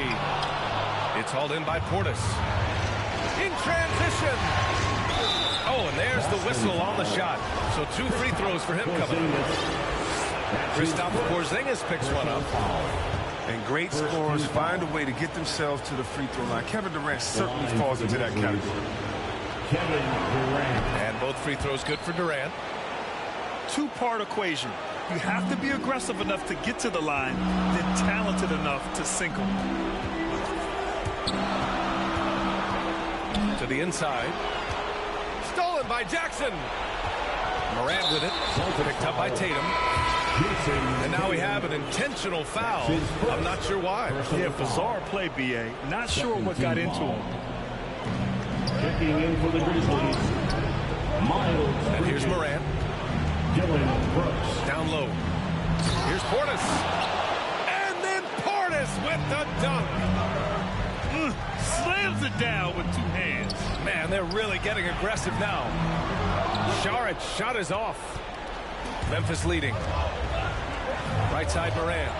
It's hauled in by Portis. In transition. Oh, and there's the whistle on the shot. So 2 free throws for him coming up. Kristaps Porzingis picks one up. And great scorers find a way to get themselves to the free throw line. Kevin Durant certainly falls into that category. Kevin Durant. And both free throws good for Durant. Two-part equation. You have to be aggressive enough to get to the line, then talented enough to sink them. To the inside. Stolen by Jackson. Morant with it. Picked up by Tatum. And now we have an intentional foul. I'm not sure why. Yeah, bizarre play, B.A. Not sure what got into him. Checking in for the Grizzlies. Miles. And here's Morant. Dylan Brooks. Down low. Here's Portis. And then Portis with the dunk. Slams it down with 2 hands. Man, they're really getting aggressive now. Saric shot is off. Memphis leading. Right side Morant.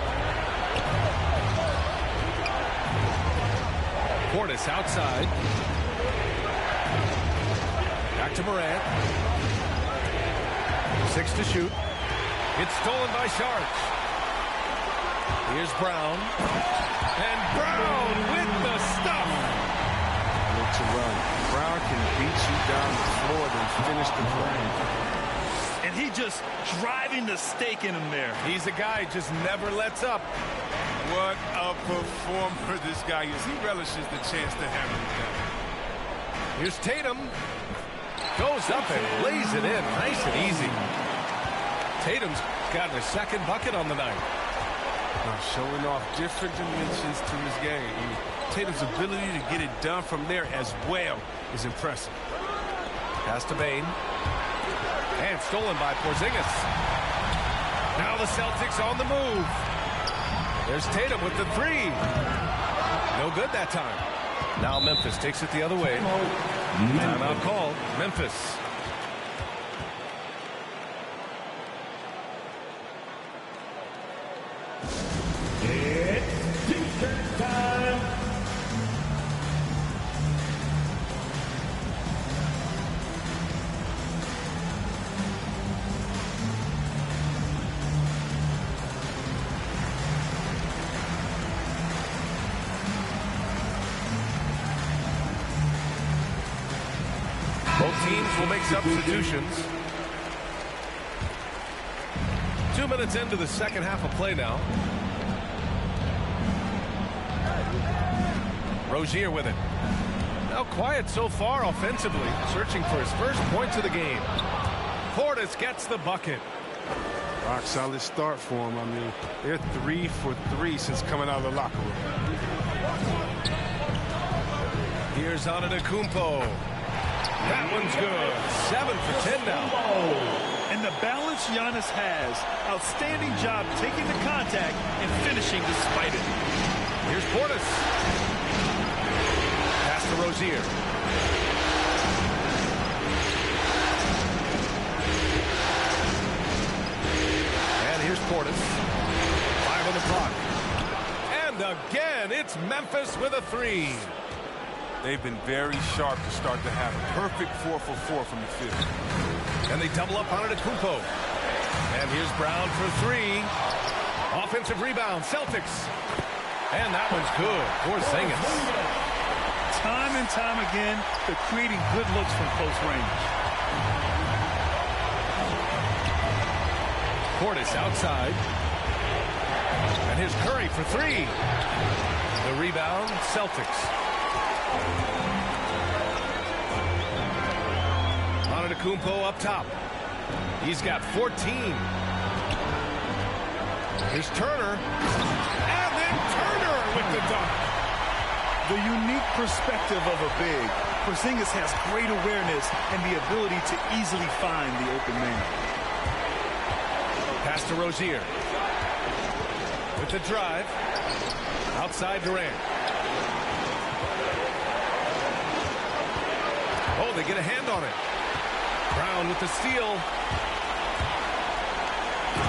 Portis outside. Back to Morant. 6 to shoot. It's stolen by Saric. Here's Brown. And Brown with the stuff. Look to run. Brown can beat you down the floor, then finish the play. And he just driving the stake in him there. He's a guy who just never lets up. What a performer this guy is. He relishes the chance to hammer it down. Here's Tatum. Goes up and lays it in. Nice and easy. Tatum's gotten a 2nd bucket on the night. Showing off different dimensions to his game. Tatum's ability to get it done from there as well is impressive. Pass to Bane. And stolen by Porzingis. Now the Celtics on the move. There's Tatum with the 3. No good that time. Now Memphis takes it the other way. Timeout called. Memphis. It's T-shirt time. teams will make substitutions. 2 minutes into the second half of play now. Rozier with it. Now quiet so far offensively, searching for his first points of the game. Portis gets the bucket. Rock solid start for him. I mean, they're 3 for 3 since coming out of the locker room. Here's Antetokounmpo. That one's good. 7 for 10 now. And the balance Giannis has. Outstanding job taking the contact and finishing despite it. Here's Portis. Pass to Rozier. And here's Portis. 5 on the clock. And again, it's Memphis with a 3. They've been very sharp to start to have a perfect 4 for 4 from the field. And they double up on Antetokounmpo. And here's Brown for 3. Offensive rebound, Celtics. And that one's good for Porzingis. Time and time again, they're creating good looks from close range. Portis outside. And here's Curry for 3. The rebound, Celtics. Antetokounmpo up top. He's got 14. Here's Turner. And then Turner with the dunk. The unique perspective of a big. Porzingis has great awareness and the ability to easily find the open man. Pass to Rozier. With the drive. Outside Durant. Oh, they get a hand on it. Brown with the steal.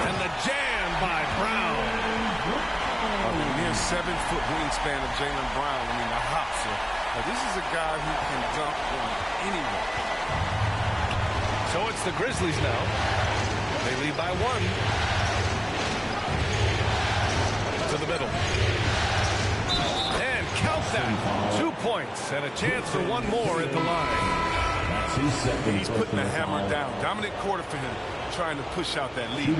And the jam by Brown. I mean, near 7-foot wingspan of Jaylen Brown. I mean, the hops. Now, this is a guy who can dunk on anyone. So it's the Grizzlies now. They lead by 1. To the middle. And count that. 2 points and a chance for one more at the line. He's putting the hammer down. Dominant quarter for him, trying to push out that lead.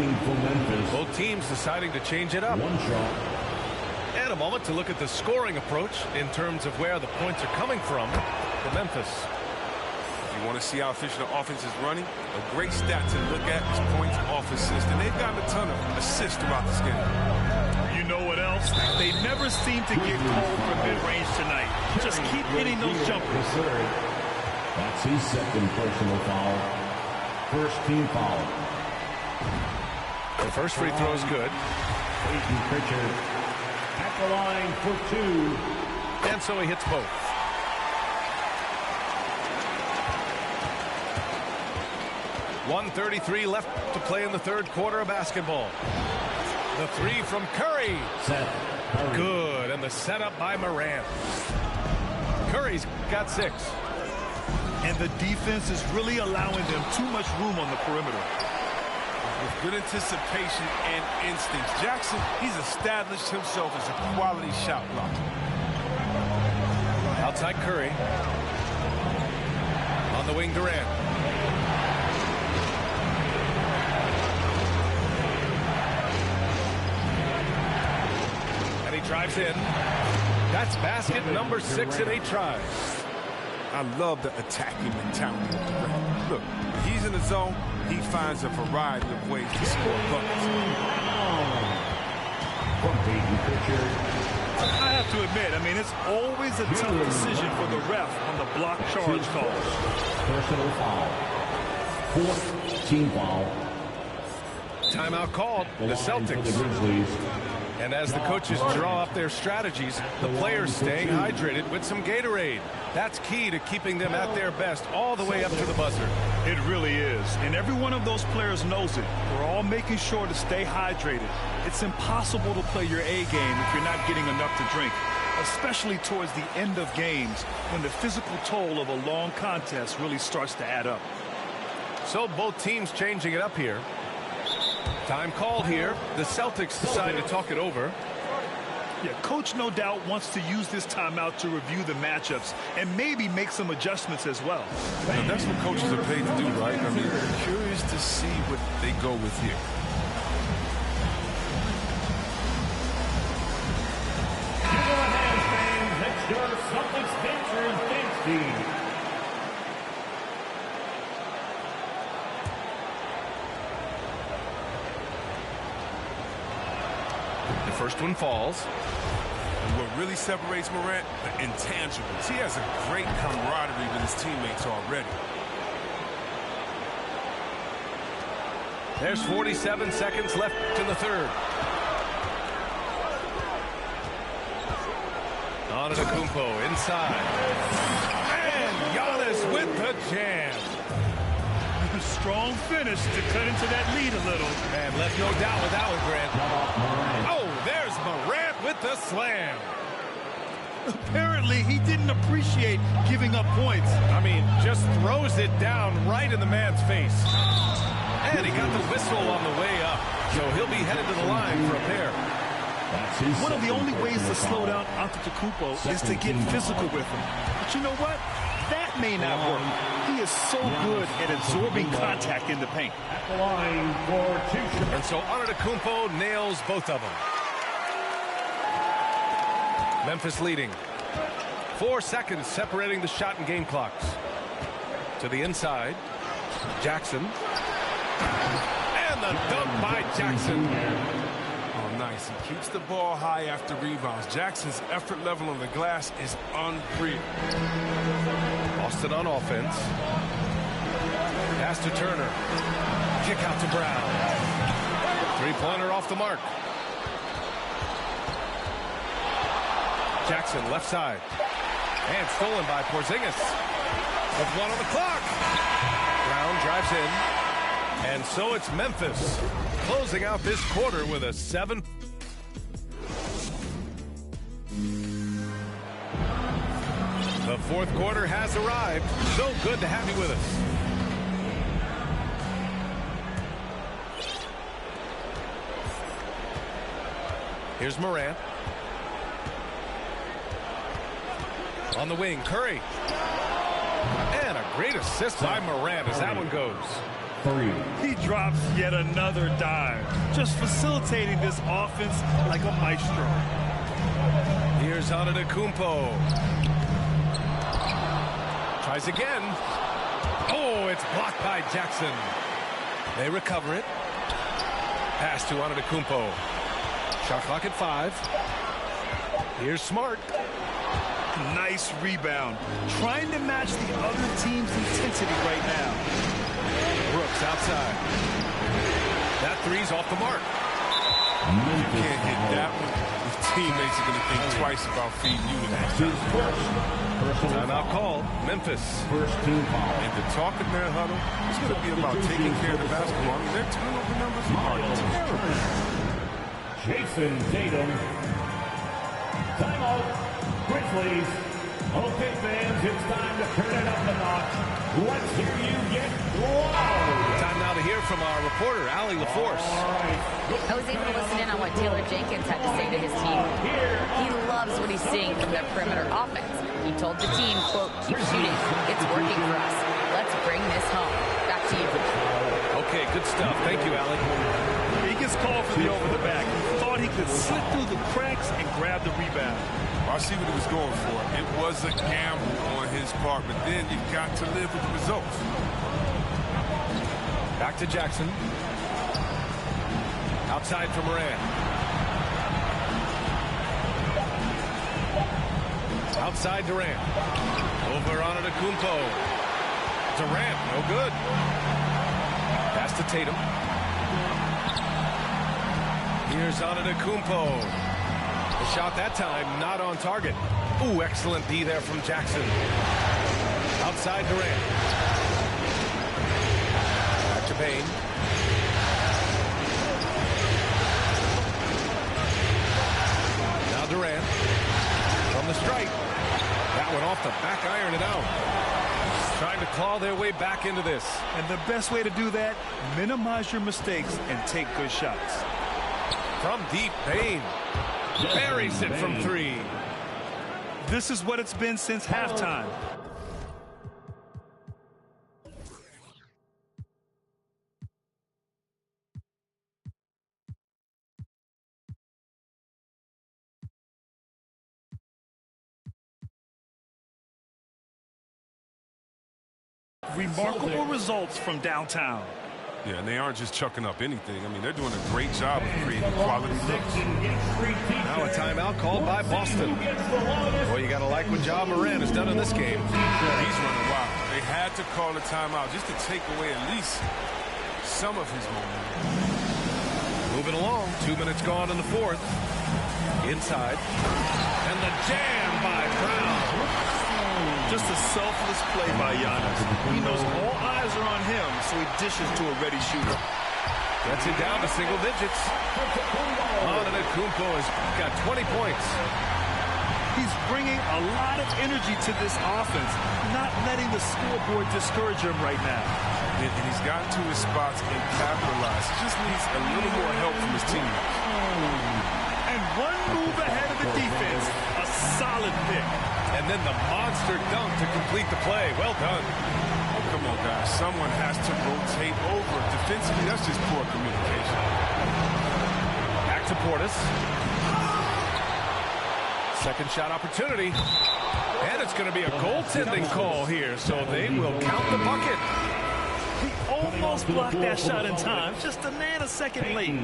Both teams deciding to change it up. And a moment to look at the scoring approach in terms of where the points are coming from for Memphis. If you want to see how efficient the offense is running, a great stat to look at is points off assist. And they've gotten a ton of assists throughout this game. You know what else? They never seem to get cold from mid-range tonight. Just keep hitting those jumpers. That's his second personal foul. First team foul. The first free throw is good. Peyton Pritchard at the line for 2. And so he hits both. .133 left to play in the third quarter of basketball. The 3 from Curry. Good. And the setup by Morant. Curry's got 6. And the defense is really allowing them too much room on the perimeter. With good anticipation and instincts, Jackson, he's established himself as a quality shot blocker. Outside Curry. On the wing, Durant. And he drives in. That's basket number 6 in 8 tries. I love the attacking mentality of Durant. Look, if he's in the zone, he finds a variety of ways to score buckets. I have to admit, I mean, it's always a tough decision for the ref on the block charge call. Personal foul. 4th team foul. Timeout called. The Celtics. And as the coaches draw up their strategies, the players staying hydrated with some Gatorade. That's key to keeping them at their best all the way up to the buzzer. It really is. And every one of those players knows it. We're all making sure to stay hydrated. It's impossible to play your A game if you're not getting enough to drink, especially towards the end of games when the physical toll of a long contest really starts to add up. So both teams changing it up here. Time called here. The Celtics decide to talk it over. Yeah, coach no doubt wants to use this timeout to review the matchups and maybe make some adjustments as well. Now, that's what coaches are paid to do, right? I mean, curious to see what they go with here. Your Celtics Dancers Dance Team. The first one falls. And what really separates Morant, the intangibles. He has a great camaraderie with his teammates already. There's 47 seconds left in the third. Antetokounmpo inside. And Giannis with the jam. Strong finish to cut into that lead a little. And left no doubt with that one, Grant. Oh, there's Morant with the slam. Apparently, he didn't appreciate giving up points. I mean, just throws it down right in the man's face. And he got the whistle on the way up. So he'll be headed to the line for a pair. One of the only ways to slow down Antetokounmpo is to get physical with him. But you know what? That may not work. He is so good at absorbing contact in the paint. At the line for two shots. And so Antetokounmpo nails both of them. Memphis leading. 4 seconds separating the shot and game clocks. To the inside. Jackson. And the dunk by Jackson. Oh, nice. He keeps the ball high after rebounds. Jackson's effort level on the glass is unreal. Austin on offense. Pass to Turner. Kick out to Brown. Three-pointer off the mark. Jackson left side. And stolen by Porzingis. With 1 on the clock. Brown drives in. And so it's Memphis closing out this quarter with a 7. The fourth quarter has arrived. So good to have you with us. Here's Morant. On the wing, Curry. And a great assist by Morant as that one goes. He drops yet another dime, just facilitating this offense like a maestro. Here's Antetokounmpo. Tries again. Oh, it's blocked by Jackson. They recover it. Pass to Antetokounmpo. Shot clock at 5. Here's Smart. Nice rebound. Trying to match the other team's intensity right now. Brooks outside. That three's off the mark. You can't hit that one. Your teammates are going to think twice about feeding you in that time. Timeout call. Memphis. First team foul. And the talk in their huddle is going to be about taking care of the basketball. I mean, their turnover numbers are terrible. Jason Tatum. Timeout. Grizzlies. Okay, fans, it's time to turn it up a notch. Let's hear you get loud. Time now to hear from our reporter, Allie LaForce. I was able to listen in on what Taylor Jenkins had to say to his team. He loves what he's seeing from their perimeter offense. He told the team, quote, keep shooting. It's working for us. Let's bring this home. Back to you. Okay, good stuff. Thank you, Allie. He gets called for the over the back. He thought he could slip through the cracks and grab the rebound. I see what he was going for. It was a gamble on his part, but then you got to live with the results. Back to Jackson. Outside for Morant. Outside Durant. Over Antetokounmpo. Durant, no good. Pass to Tatum. Here's Antetokounmpo. The shot that time not on target. Ooh, excellent D there from Jackson. Outside Durant. Back to Payne. Now Durant. From the strike. That one off the back iron and out. Trying to claw their way back into this. And the best way to do that, minimize your mistakes and take good shots. From deep, Payne. Buries it from 3. This is what it's been since halftime. Remarkable results from downtown. Yeah, and they aren't just chucking up anything. I mean, they're doing a great job of creating quality looks. Now a timeout called by Boston. Boy, you got to like what Ja Morant has done in this game. He's running wild. They had to call a timeout just to take away at least some of his momentum. Moving along, 2 minutes gone in the 4th. Inside. And the jam by Brown. Just a selfless play by Giannis. He knows all eyes are on him, so he dishes to a ready shooter. Gets it down to single digits. Antetokounmpo has got 20 points. He's bringing a lot of energy to this offense, not letting the scoreboard discourage him right now. And he's gotten to his spots and capitalized. He just needs a little more help from his teammates. And one move ahead of the defense, a solid pick. And then the monster dunk to complete the play. Well done. Oh, come on, guys. Someone has to rotate over. Defensively, that's just poor communication. Back to Portis. Second shot opportunity. And it's going to be a goaltending call here, so they will count the bucket. He almost blocked that shot in time. Just a nanosecond late.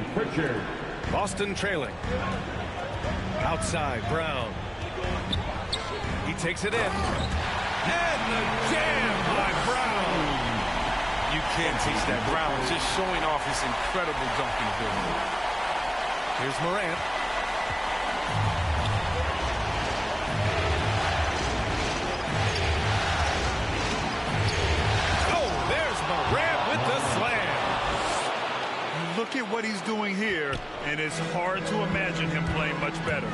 Boston trailing. Outside, Brown. He takes it in. And the jam by Brown. You can't teach that. Brown just showing off his incredible dunking ability. Here's Morant. Oh, there's Morant with the slam. Look at what he's doing here, and it's hard to imagine him playing much better.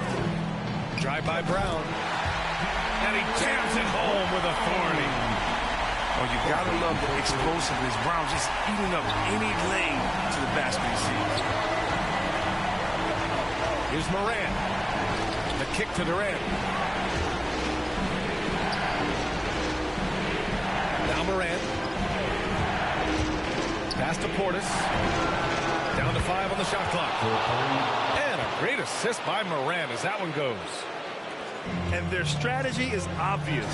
Drive by Brown. And he jams it home with authority. Oh, you gotta love the explosiveness. Brown just eating up any lane to the basket he sees. Here's Morant. The kick to Durant. Now Morant. Pass to Portis. Down to 5 on the shot clock. And a great assist by Morant as that one goes. And their strategy is obvious.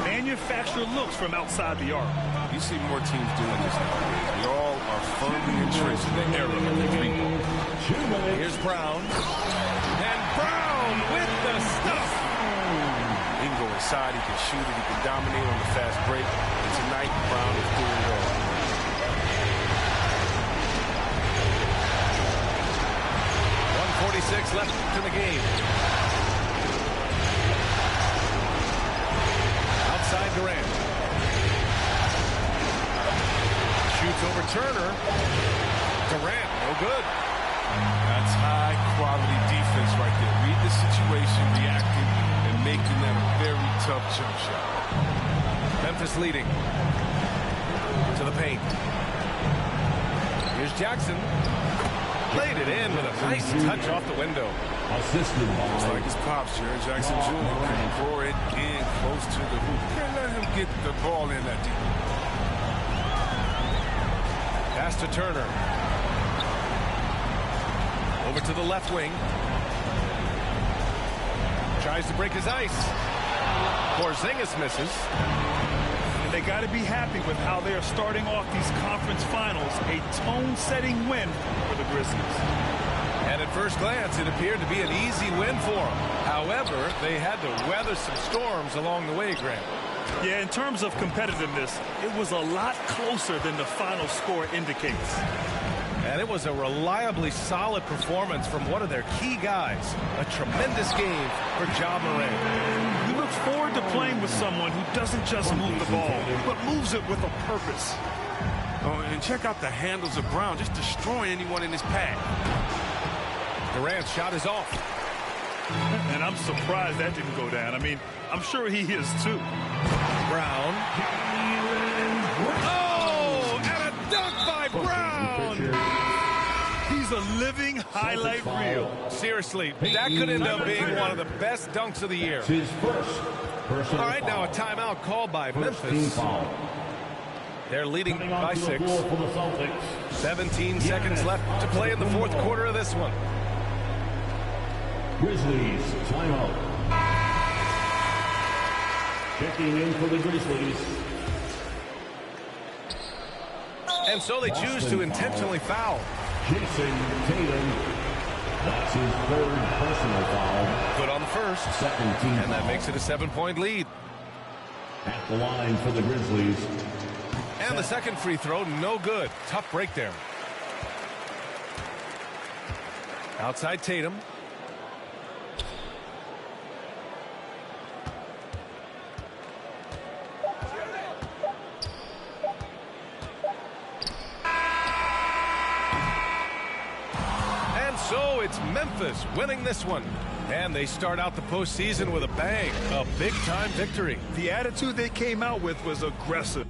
Manufacture looks from outside the arc. You see more teams doing this nowadays. We all are firmly entrenched in the era of the three-ball. Here's Brown. And Brown with the stuff. He can go inside, he can shoot it, he can dominate on the fast break. And tonight, Brown is doing it all. .146 left in the game. Outside Durant. Shoots over Turner. Durant, no good. That's high-quality defense right there. Read the situation, reacting, and making that a very tough jump shot. Memphis leading. To the paint. Here's Jackson. Played it in with a nice touch off the window. Assisted by... It's like his pops, Jared Jackson Jr. can pour it in close to the hoop. Can't let him get the ball in that deep. Pass to Turner. Over to the left wing. Tries to break his ice. Porzingis misses. And they got to be happy with how they are starting off these conference finals. A tone-setting win for the Grizzlies. And at first glance, it appeared to be an easy win for them. However, they had to weather some storms along the way, Grant. Yeah, in terms of competitiveness, it was a lot closer than the final score indicates. And it was a reliably solid performance from one of their key guys. A tremendous game for Ja Morant. He looks forward to playing with someone who doesn't just move the ball, but moves it with a purpose. Oh, and check out the handles of Brown, just destroying anyone in his path. Durant's shot is off. And I'm surprised that didn't go down. I mean, I'm sure he is too. Brown. Oh, and a dunk by Brown. He's is a living highlight reel. Seriously, that could end up being one of the best dunks of the year. His first personal All right, now a timeout called by Memphis. They're leading by 6. 17 seconds left to play in the fourth quarter of this one. Grizzlies timeout. Checking in for the Grizzlies. And so they choose to intentionally foul. Jason Tatum. That's his third personal foul. Good on the first. Second team and that foul. makes it a 7-point lead. At the line for the Grizzlies. And the second free throw, no good. Tough break there. Outside Tatum. And so it's Memphis winning this one. And they start out the postseason with a bang. A big-time victory. The attitude they came out with was aggressive.